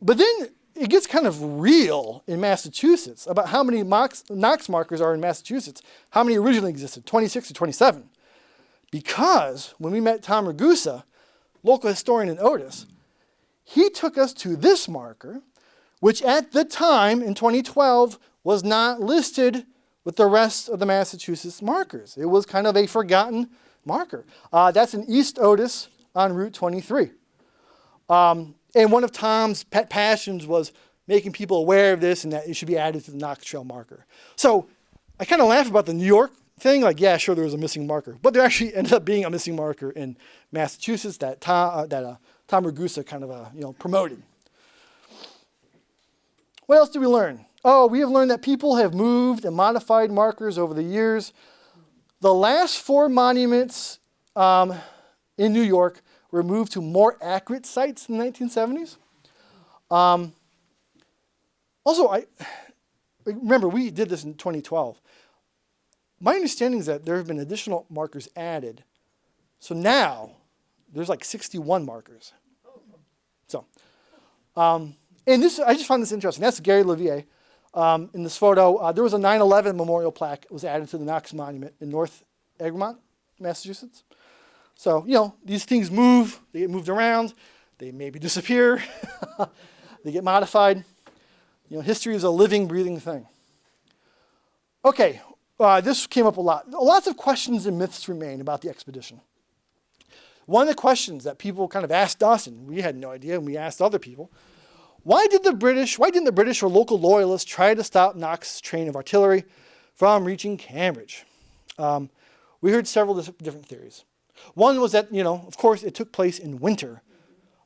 then it gets kind of real in Massachusetts about how many Knox markers are in Massachusetts. How many originally existed, 26 or 27? Because when we met Tom Ragusa, local historian in Otis, he took us to this marker, which at the time, in 2012, was not listed with the rest of the Massachusetts markers. It was kind of a forgotten marker. That's in East Otis on Route 23. And one of Tom's pet passions was making people aware of this and that it should be added to the Knox Trail marker. So I kind of laugh about the New York thing, like, yeah, sure, there was a missing marker. But there actually ended up being a missing marker in Massachusetts that Tom Ragusa kind of promoted. What else did we learn? Oh, we have learned that people have moved and modified markers over the years. The last 4 monuments in New York were moved to more accurate sites in the 1970s. Also, I remember we did this in 2012. My understanding is that there have been additional markers added. So now there's like 61 markers. So, and this, I just found this interesting. That's Gary Levier. In this photo, there was a 9/11 memorial plaque that was added to the Knox Monument in North Egremont, Massachusetts. So, these things move, they get moved around, they maybe disappear, they get modified. History is a living, breathing thing. Okay, this came up a lot. Lots of questions and myths remain about the expedition. One of the questions that people kind of asked us, and we had no idea, and we asked other people, why didn't the British or local loyalists try to stop Knox's train of artillery from reaching Cambridge? We heard several different theories. One was that, of course, it took place in winter.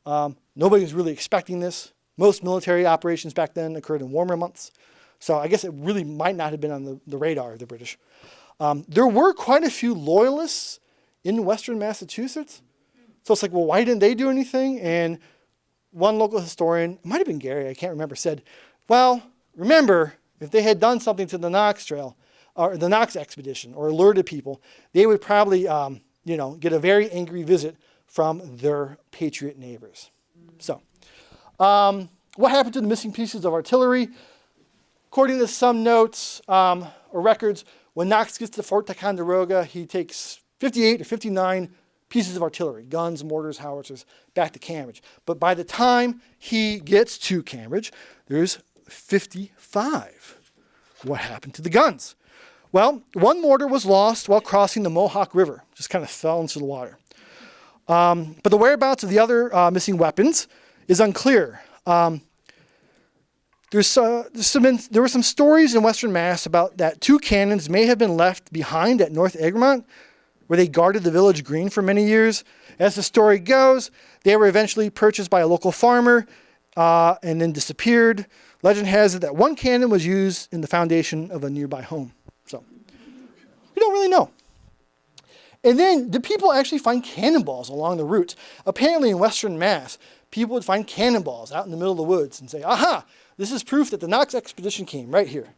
Nobody was really expecting this. Most military operations back then occurred in warmer months. So I guess it really might not have been on the radar of the British. There were quite a few loyalists in western Massachusetts. So it's like, well, why didn't they do anything? And one local historian, it might have been Gary, I can't remember, said, well, remember, if they had done something to the Knox Trail, or the Knox expedition, or alerted people, they would probably, get a very angry visit from their patriot neighbors. So, what happened to the missing pieces of artillery? According to some notes or records, when Knox gets to Fort Ticonderoga, he takes 58 or 59 pieces of artillery, guns, mortars, howitzers, back to Cambridge. But by the time he gets to Cambridge, there's 55. What happened to the guns? Well, one mortar was lost while crossing the Mohawk River, just kind of fell into the water. But the whereabouts of the other missing weapons is unclear. There were some stories in Western Mass about that 2 cannons may have been left behind at North Egremont, where they guarded the village green for many years. As the story goes, they were eventually purchased by a local farmer and then disappeared. Legend has it that one cannon was used in the foundation of a nearby home. So we don't really know. And then, did people actually find cannonballs along the route? Apparently in Western Mass, people would find cannonballs out in the middle of the woods and say, aha, this is proof that the Knox expedition came right here.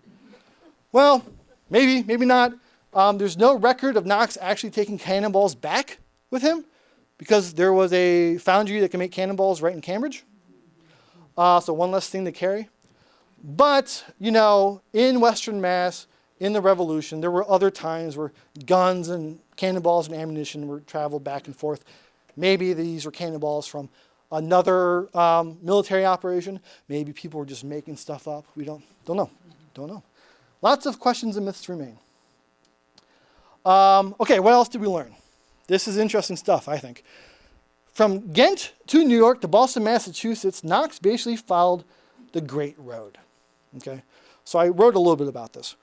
Well, maybe, maybe not. There's no record of Knox actually taking cannonballs back with him because there was a foundry that can make cannonballs right in Cambridge. So one less thing to carry. But, in Western Mass, in the Revolution, there were other times where guns and cannonballs and ammunition were traveled back and forth. Maybe these were cannonballs from another military operation. Maybe people were just making stuff up. We don't know. Lots of questions and myths remain. Okay, what else did we learn? This is interesting stuff, I think. From Ghent to New York to Boston, Massachusetts, Knox basically followed the Great Road. Okay, so I wrote a little bit about this.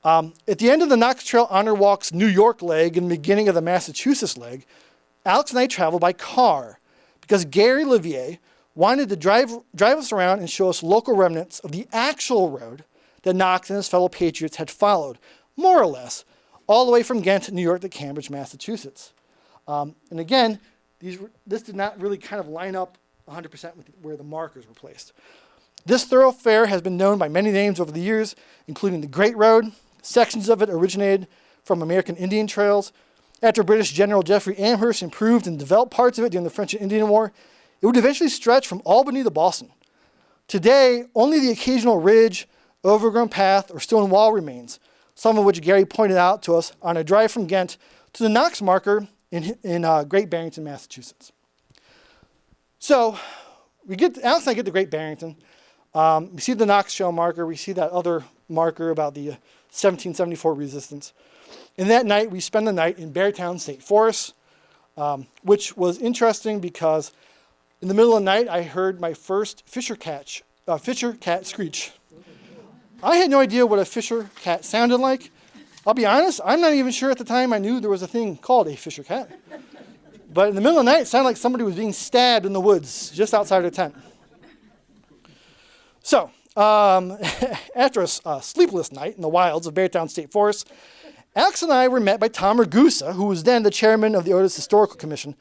At the end of the Knox Trail Honor Walk's New York leg and the beginning of the Massachusetts leg, Alex and I traveled by car because Gary Livier wanted to drive us around and show us local remnants of the actual road that Knox and his fellow patriots had followed, more or less, all the way from Ghent, New York to Cambridge, Massachusetts. And again, this did not really kind of line up 100% with where the markers were placed. This thoroughfare has been known by many names over the years, including the Great Road. Sections of it originated from American Indian trails. After British General Jeffrey Amherst improved and developed parts of it during the French and Indian War, it would eventually stretch from Albany to Boston. Today, only the occasional ridge, overgrown path, or stone wall remains, some of which Gary pointed out to us on a drive from Ghent to the Knox marker in Great Barrington, Massachusetts. So, Alex and I get to Great Barrington. We see the Knox Trail marker. We see that other marker about the 1774 resistance. And that night, we spend the night in Beartown State Forest, which was interesting because in the middle of the night, I heard my first fisher cat screech. I had no idea what a fisher cat sounded like. I'll be honest, I'm not even sure at the time I knew there was a thing called a fisher cat. But in the middle of the night, it sounded like somebody was being stabbed in the woods just outside their tent. So, after a sleepless night in the wilds of Beartown State Forest, Alex and I were met by Tom Ragusa, who was then the chairman of the Otis Historical Commission.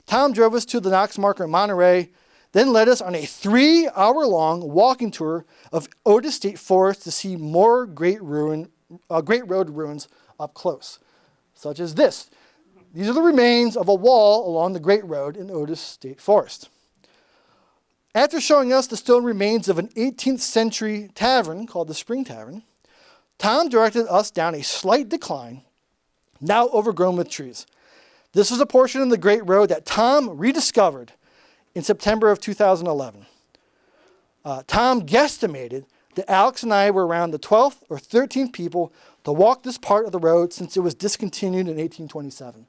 Tom drove us to the Knox marker in Monterey, then led us on a 3-hour-long walking tour of Otis State Forest to see more Great Road ruins up close, such as this. These are the remains of a wall along the Great Road in Otis State Forest. After showing us the stone remains of an 18th century tavern called the Spring Tavern, Tom directed us down a slight decline, now overgrown with trees. This was a portion of the Great Road that Tom rediscovered in September of 2011. Tom guesstimated that Alex and I were around the 12th or 13th people to walk this part of the road since it was discontinued in 1827.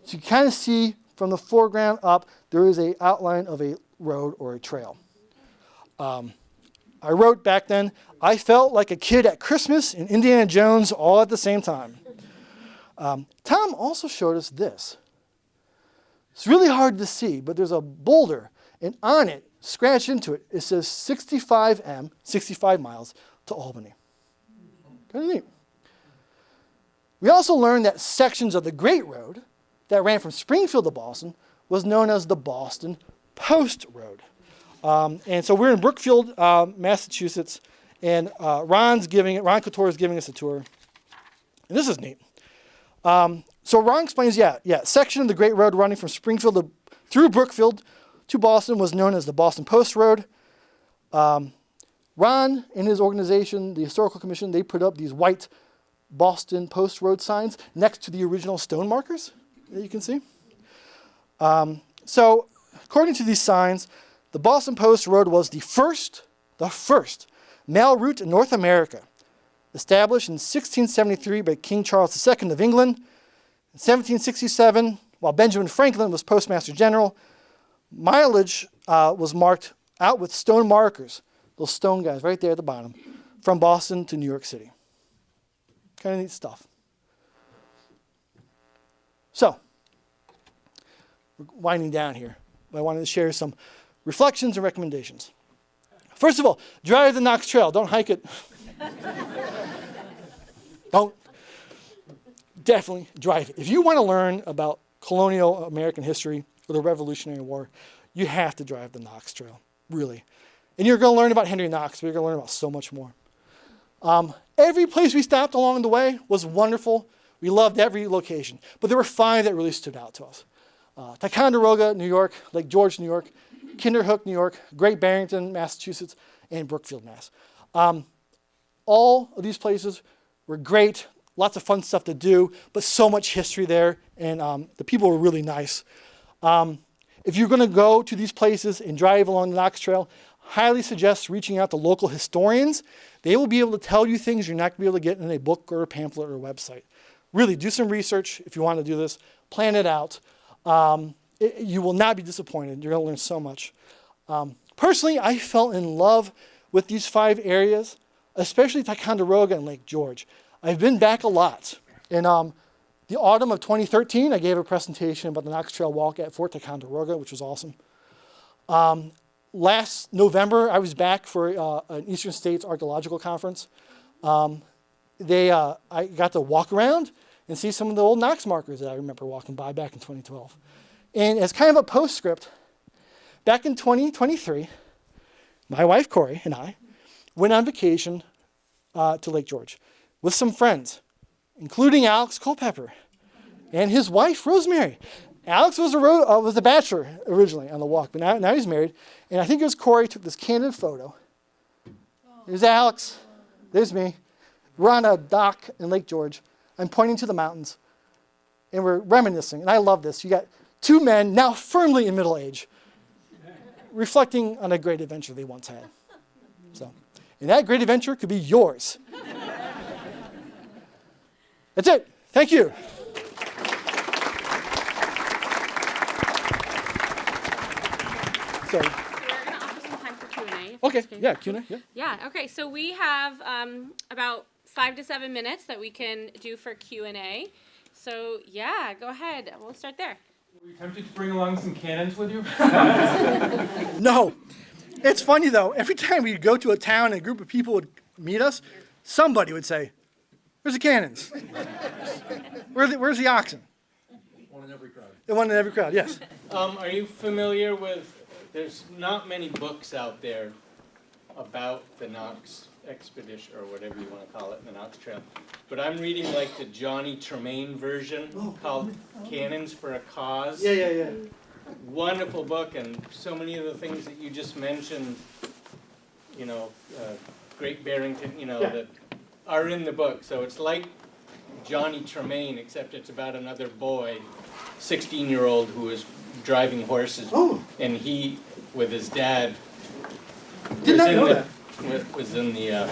So you kind of see from the foreground up, there is an outline of a road or a trail. I wrote back then, I felt like a kid at Christmas and Indiana Jones all at the same time. Tom also showed us this. It's really hard to see, but there's a boulder, and on it, scratched into it, it says 65 miles to Albany. Kind of neat. We also learned that sections of the Great Road that ran from Springfield to Boston was known as the Boston Post Road. And so we're in Brookfield, Massachusetts, and Ron Couture is giving us a tour. And this is neat. So Ron explains, section of the Great Road running from Springfield through Brookfield to Boston was known as the Boston Post Road. Ron and his organization, the Historical Commission, they put up these white Boston Post Road signs next to the original stone markers that you can see. So according to these signs, the Boston Post Road was the first mail route in North America, established in 1673 by King Charles II of England. In 1767, while Benjamin Franklin was Postmaster General, mileage was marked out with stone markers, those stone guys right there at the bottom, from Boston to New York City. Kind of neat stuff. So, we're winding down here. I wanted to share some reflections and recommendations. First of all, drive the Knox Trail. Don't hike it. Don't. definitely drive it. If you want to learn about colonial American history or the Revolutionary War, you have to drive the Knox Trail, really. And you're going to learn about Henry Knox, but you're going to learn about so much more. Every place we stopped along the way was wonderful. We loved every location. But there were 5 that really stood out to us. Ticonderoga, New York, Lake George, New York, Kinderhook, New York, Great Barrington, Massachusetts, and Brookfield, Mass. All of these places were great, lots of fun stuff to do, but so much history there, and the people were really nice. If you're going to go to these places and drive along the Knox Trail, highly suggest reaching out to local historians. They will be able to tell you things you're not going to be able to get in a book or a pamphlet or a website. Really, do some research if you want to do this. Plan it out. You will not be disappointed. You're going to learn so much. Personally, I fell in love with these 5 areas, especially Ticonderoga and Lake George. I've been back a lot. In the autumn of 2013, I gave a presentation about the Knox Trail Walk at Fort Ticonderoga, which was awesome. Last November, I was back for an Eastern States Archaeological Conference. I got to walk around and see some of the old Knox markers that I remember walking by back in 2012. And as kind of a postscript, back in 2023, my wife Corey and I went on vacation to Lake George with some friends, including Alex Culpepper and his wife Rosemary. Alex was a bachelor originally on the walk, but now he's married. And I think it was Corey took this candid photo. There's Alex. There's me. We're on a dock in Lake George. I'm pointing to the mountains, and we're reminiscing. And I love this. You got 2 men, now firmly in middle age, reflecting on a great adventure they once had. So, and that great adventure could be yours. That's it. Thank you. So,
we're going to offer some time for Q&A.
okay, yeah, Q&A, yeah.
Yeah, okay, so we have about 5 to 7 minutes that we can do for Q&A. So, yeah, go ahead. We'll start there.
Were you tempted to bring along some cannons with you?
No. It's funny, though. Every time we'd go to a town and a group of people would meet us, somebody would say, "Where's the cannons? Where's the oxen?"
One in every crowd.
The one in every crowd, yes.
Are you familiar with, there's not many books out there about the Knox Expedition, or whatever you want to call it, the Knox Trail. But I'm reading like the Johnny Tremaine version called Cannons for a Cause.
Yeah.
Wonderful book, and so many of the things that you just mentioned, Great Barrington, that are in the book. So it's like Johnny Tremaine, except it's about another boy, 16-year-old, who is driving horses.
Oh.
And he, with his dad,
Did not know that.
was in the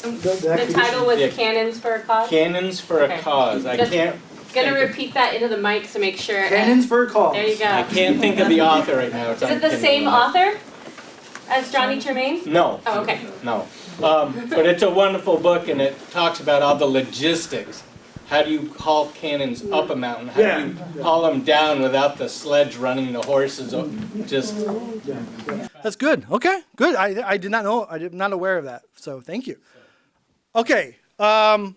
The title was
Yeah.
Cannons for a Cause?
Cannons for
Okay.
a Cause. I
Just
can't
Gonna
think of-
repeat that into the mic to make sure.
Cannons for a cause.
There you go.
I can't think of the author right now. It's
Is
on
it the
Kindle.
same author as Johnny Tremaine?
No.
Oh, okay.
No. But it's a wonderful book, and it talks about all the logistics. How do you haul cannons up a mountain? How do you haul them down without the sledge running the horses? Just
That's good. Okay, good. I did not know. I did not aware of that. So thank you. Okay.
Is there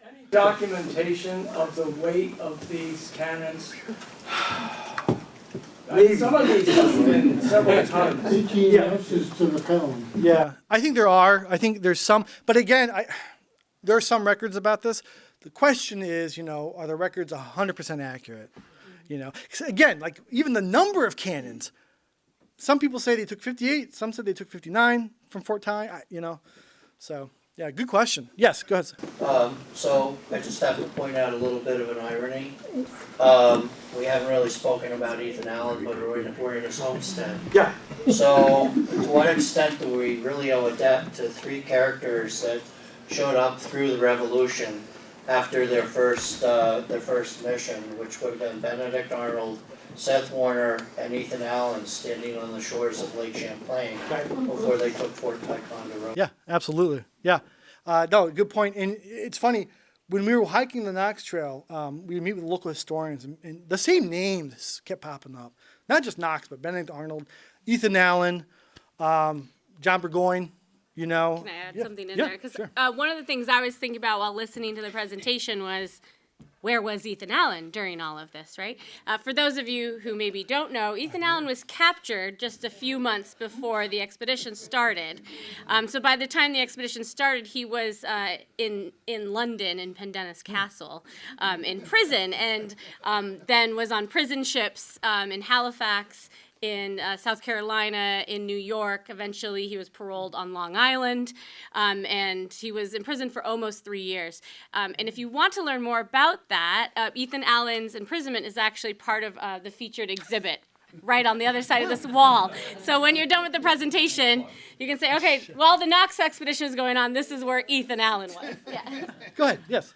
any documentation of the weight of these cannons? Some of these have been several tons.
18 ounces to the pound.
Yeah, I think there are. I think there's some. But again, there are some records about this. The question is, are the records 100% accurate? 'Cause again, like even the number of cannons. Some people say they took 58. Some said they took 59 from Fort Ty. So yeah, good question. Yes, go ahead.
So I just have to point out a little bit of an irony. We haven't really spoken about Ethan Allen, but we're in his homestead.
Yeah.
So to what extent do we really owe a debt to 3 characters that showed up through the Revolution after their first mission, which would have been Benedict Arnold, Seth Warner, and Ethan Allen standing on the shores of Lake Champlain before they took Fort Ticonderoga.
Yeah, absolutely. Yeah. No, good point. And it's funny, when we were hiking the Knox Trail, we would meet with local historians, and the same names kept popping up. Not just Knox, but Benedict Arnold, Ethan Allen, John Burgoyne,
Can I add something in there? Because
sure.
one of the things I was thinking about while listening to the presentation was, where was Ethan Allen during all of this, right? For those of you who maybe don't know, Ethan Allen was captured just a few months before the expedition started. So by the time the expedition started, he was in London, in Pendennis Castle, in prison, and then was on prison ships in Halifax, in South Carolina, in New York. Eventually, he was paroled on Long Island, and he was in prison for almost 3 years. And if you want to learn more about that, Ethan Allen's imprisonment is actually part of the featured exhibit right on the other side of this wall. So when you're done with the presentation, you can say, okay, while the Knox expedition is going on, this is where Ethan Allen was. Yeah.
Go ahead, yes.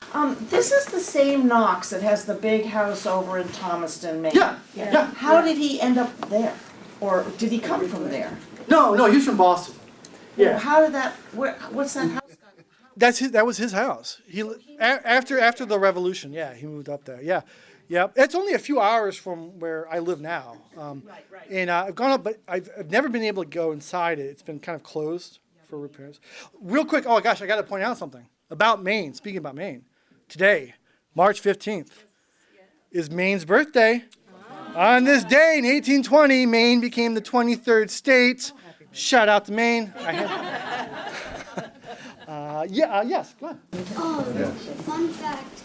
This is the same Knox that has the big house over in Thomaston, Maine.
Yeah.
How did he end up there? Or did he come from there?
No, he's from Boston.
Well, how did that, what's that house?
That was his house. After the revolution, yeah, he moved up there. Yeah, it's only a few hours from where I live now.
Right.
And I've gone up, but I've never been able to go inside it. It's been kind of closed for repairs. Real quick, oh gosh, I got to point out something about Maine. Speaking about Maine, today, March 15th, is Maine's birthday. On this day in 1820, Maine became the 23rd state. Shout out to Maine. Yes, go ahead.
Fun fact,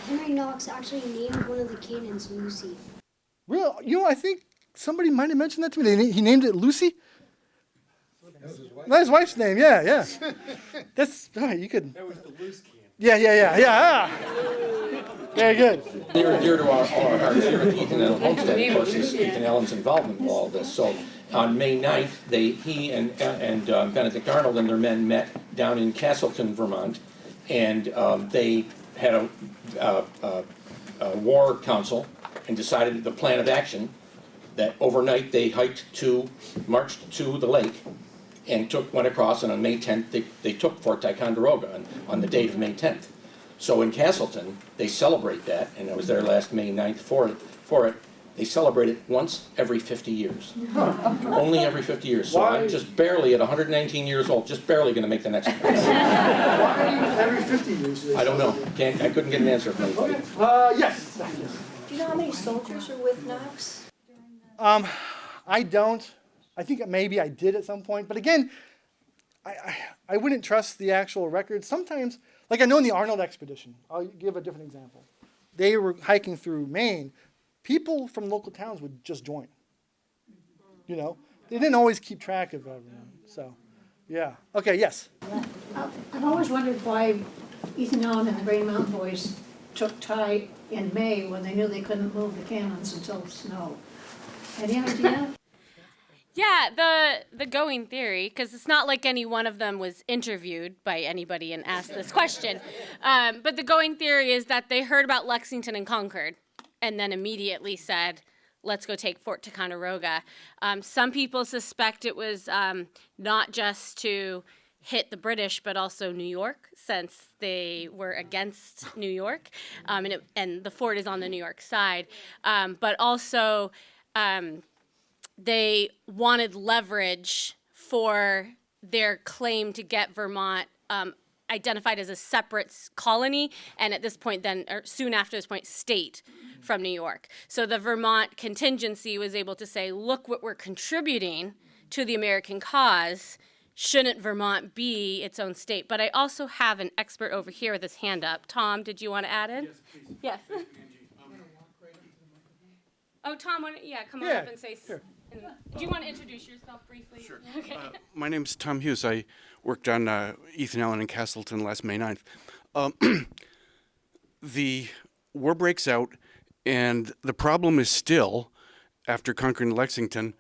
Henry Knox actually named one of the cannons Lucy.
Real, I think somebody might have mentioned that to me. He named it Lucy. That's his wife's name. Yeah. That's you could. That was the loose cannon. Yeah. Very good.
Near and dear to our hearts here at Ethan Allen Homestead, of course, is Ethan Allen's involvement with all this. So on May 9th, he and Benedict Arnold and their men met down in Castleton, Vermont, and they had a war council and decided the plan of action that overnight they marched to the lake and went across, and on May 10th they took Fort Ticonderoga on the date of May 10th. So in Castleton, they celebrate that, and I was there last May 9th for it. They celebrate it once every 50 years. Only every 50 years. So I'm just barely, at 119 years old, just barely going to make the next one.
Why every 50 years?
I don't know. I couldn't get an answer from anybody.
Yes.
Do you know how many soldiers were with Knox?
I don't. I think maybe I did at some point. But again, I wouldn't trust the actual records. Sometimes, like I know in the Arnold Expedition, I'll give a different example. They were hiking through Maine. People from local towns would just join. They didn't always keep track of everyone. So, yeah. Okay, yes.
I've always wondered why Ethan Allen and the Green Mountain Boys took Ty in May when they knew they couldn't move the cannons until snow. Any idea?
Yeah, the going theory, because it's not like any one of them was interviewed by anybody and asked this question, but the going theory is that they heard about Lexington and Concord and then immediately said, let's go take Fort Ticonderoga. Some people suspect it was not just to hit the British, but also New York, since they were against New York, and the fort is on the New York side, but also they wanted leverage for their claim to get Vermont identified as a separate colony, and at this point then, or soon after this point, state from New York. So the Vermont contingency was able to say, look what we're contributing to the American cause. Shouldn't Vermont be its own state? But I also have an expert over here with his hand up. Tom, did you want to add in?
Yes, please.
Yes. Oh, Tom, come on up and say.
Sure.
Do you want to introduce yourself briefly?
Sure.
Okay.
My name's Tom Hughes. I worked on Ethan Allen and Castleton last May 9th. The war breaks out, and the problem is still, after conquering Lexington,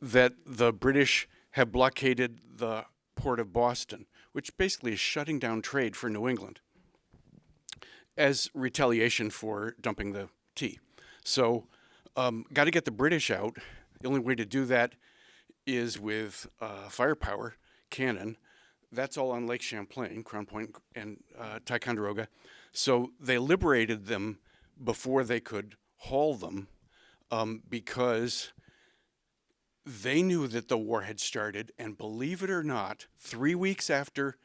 that the British have blockaded the port of Boston, which basically is shutting down trade for New England as retaliation for dumping the tea. So, got to get the British out. The only way to do that is with firepower, cannon. That's all on Lake Champlain, Crown Point, and Ticonderoga. So they liberated them before they could haul them because they knew that the war had started. And believe it or not, 3 weeks after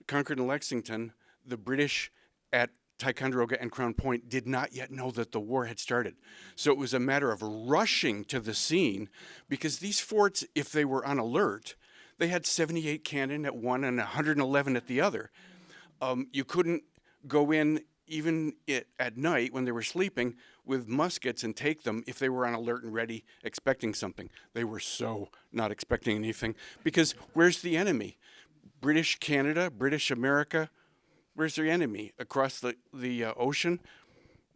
conquering Lexington, the British at Ticonderoga and Crown Point did not yet know that the war had started. So it was a matter of rushing to the scene, because these forts, if they were on alert, they had 78 cannon at one and 111 at the other. You couldn't go in even at night when they were sleeping with muskets and take them if they were on alert and ready, expecting something. They were so not expecting anything, because where's the enemy? British Canada, British America. Where's their enemy? Across the ocean?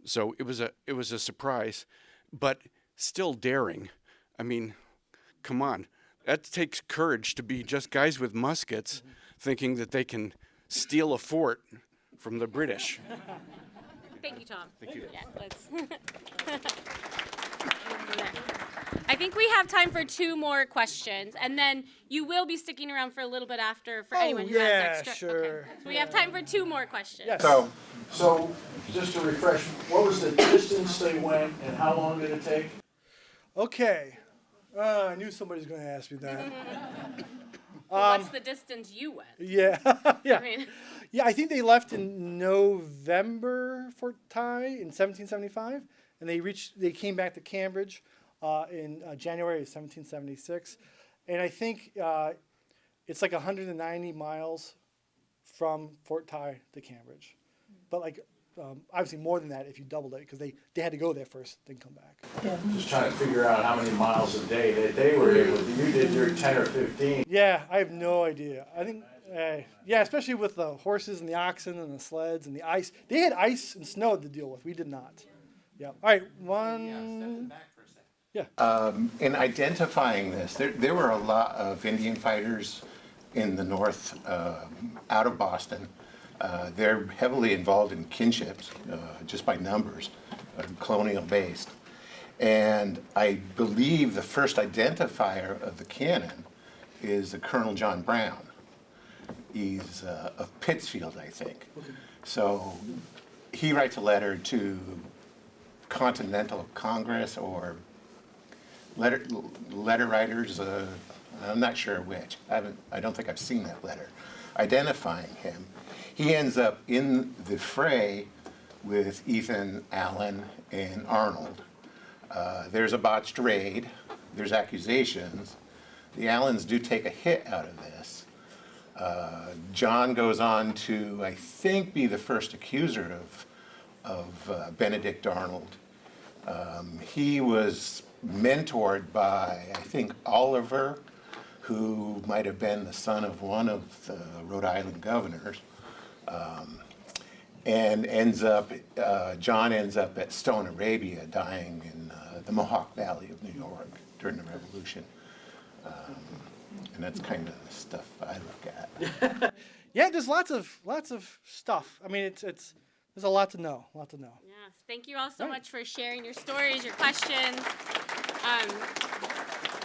So it was a surprise, but still daring. I mean, come on. That takes courage to be just guys with muskets thinking that they can steal a fort from the British.
Thank you, Tom.
Thank you.
Yeah, let's. I think we have time for 2 more questions, and then you will be sticking around for a little bit after for anyone who has extra.
Sure.
Okay. So we have time for 2 more questions.
Yes.
So, just to refresh, what was the distance they went and how long did it take?
Okay. I knew somebody was going to ask me that.
What's the distance you went?
Yeah. Yeah.
I mean,
Yeah, I think they left in November Fort Ti in 1775, and they came back to Cambridge in January of 1776, and I think it's like 190 miles from Fort Ti to Cambridge, but like obviously more than that if you doubled it, because they had to go there first, then come back.
Just trying to figure out how many miles a day that they were able to. You did your 10 or 15.
Yeah, I have no idea. I think, yeah, especially with the horses and the oxen and the sleds and the ice. They had ice and snow to deal with. We did not. Yeah. All right, one. Yeah.
In identifying this, there were a lot of Indian fighters in the north, out of Boston. They're heavily involved in kinships, just by numbers, colonial based. And I believe the first identifier of the cannon is a Colonel John Brown. He's of Pittsfield, I think. So he writes a letter to Continental Congress or letter writers, I'm not sure which. I don't think I've seen that letter, identifying him. He ends up in the fray with Ethan Allen and Arnold. There's a botched raid. There's accusations. The Allens do take a hit out of this. John goes on to, I think, be the first accuser of Benedict Arnold. He was mentored by, I think, Oliver, who might have been the son of one of the Rhode Island governors, and John ends up at Stone Arabia, dying in the Mohawk Valley of New York during the Revolution. And that's kind of the stuff I look at.
Yeah, there's lots of stuff. I mean, there's a lot to know.
yes. Thank you all so much for sharing your stories, your questions.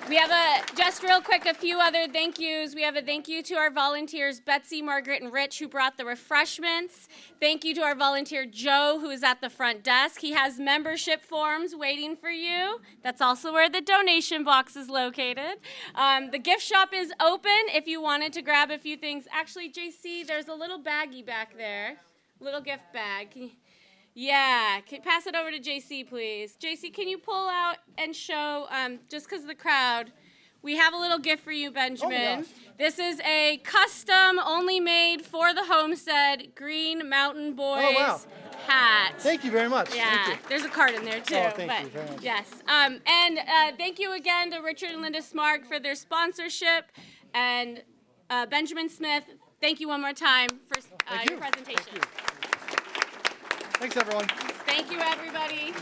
We have just real quick, a few other thank yous. We have a thank you to our volunteers, Betsy, Margaret, and Rich, who brought the refreshments. Thank you to our volunteer, Joe, who is at the front desk. He has membership forms waiting for you. That's also where the donation box is located. The gift shop is open if you wanted to grab a few things. Actually, JC, there's a little baggie back there, little gift bag. Yeah, pass it over to JC, please. JC, can you pull out and show, just because of the crowd, we have a little gift for you, Benjamin.
Oh,
this is a custom, only made for the Homestead Green Mountain Boys hat.
Thank you very much.
Yeah,
Thank you.
there's a card in there, too.
Oh, thank you very much.
Yes, and thank you again to Richard and Linda Smark for their sponsorship, and Benjamin Smith, thank you one more time for your presentation.
Thanks, everyone.
Thank you, everybody.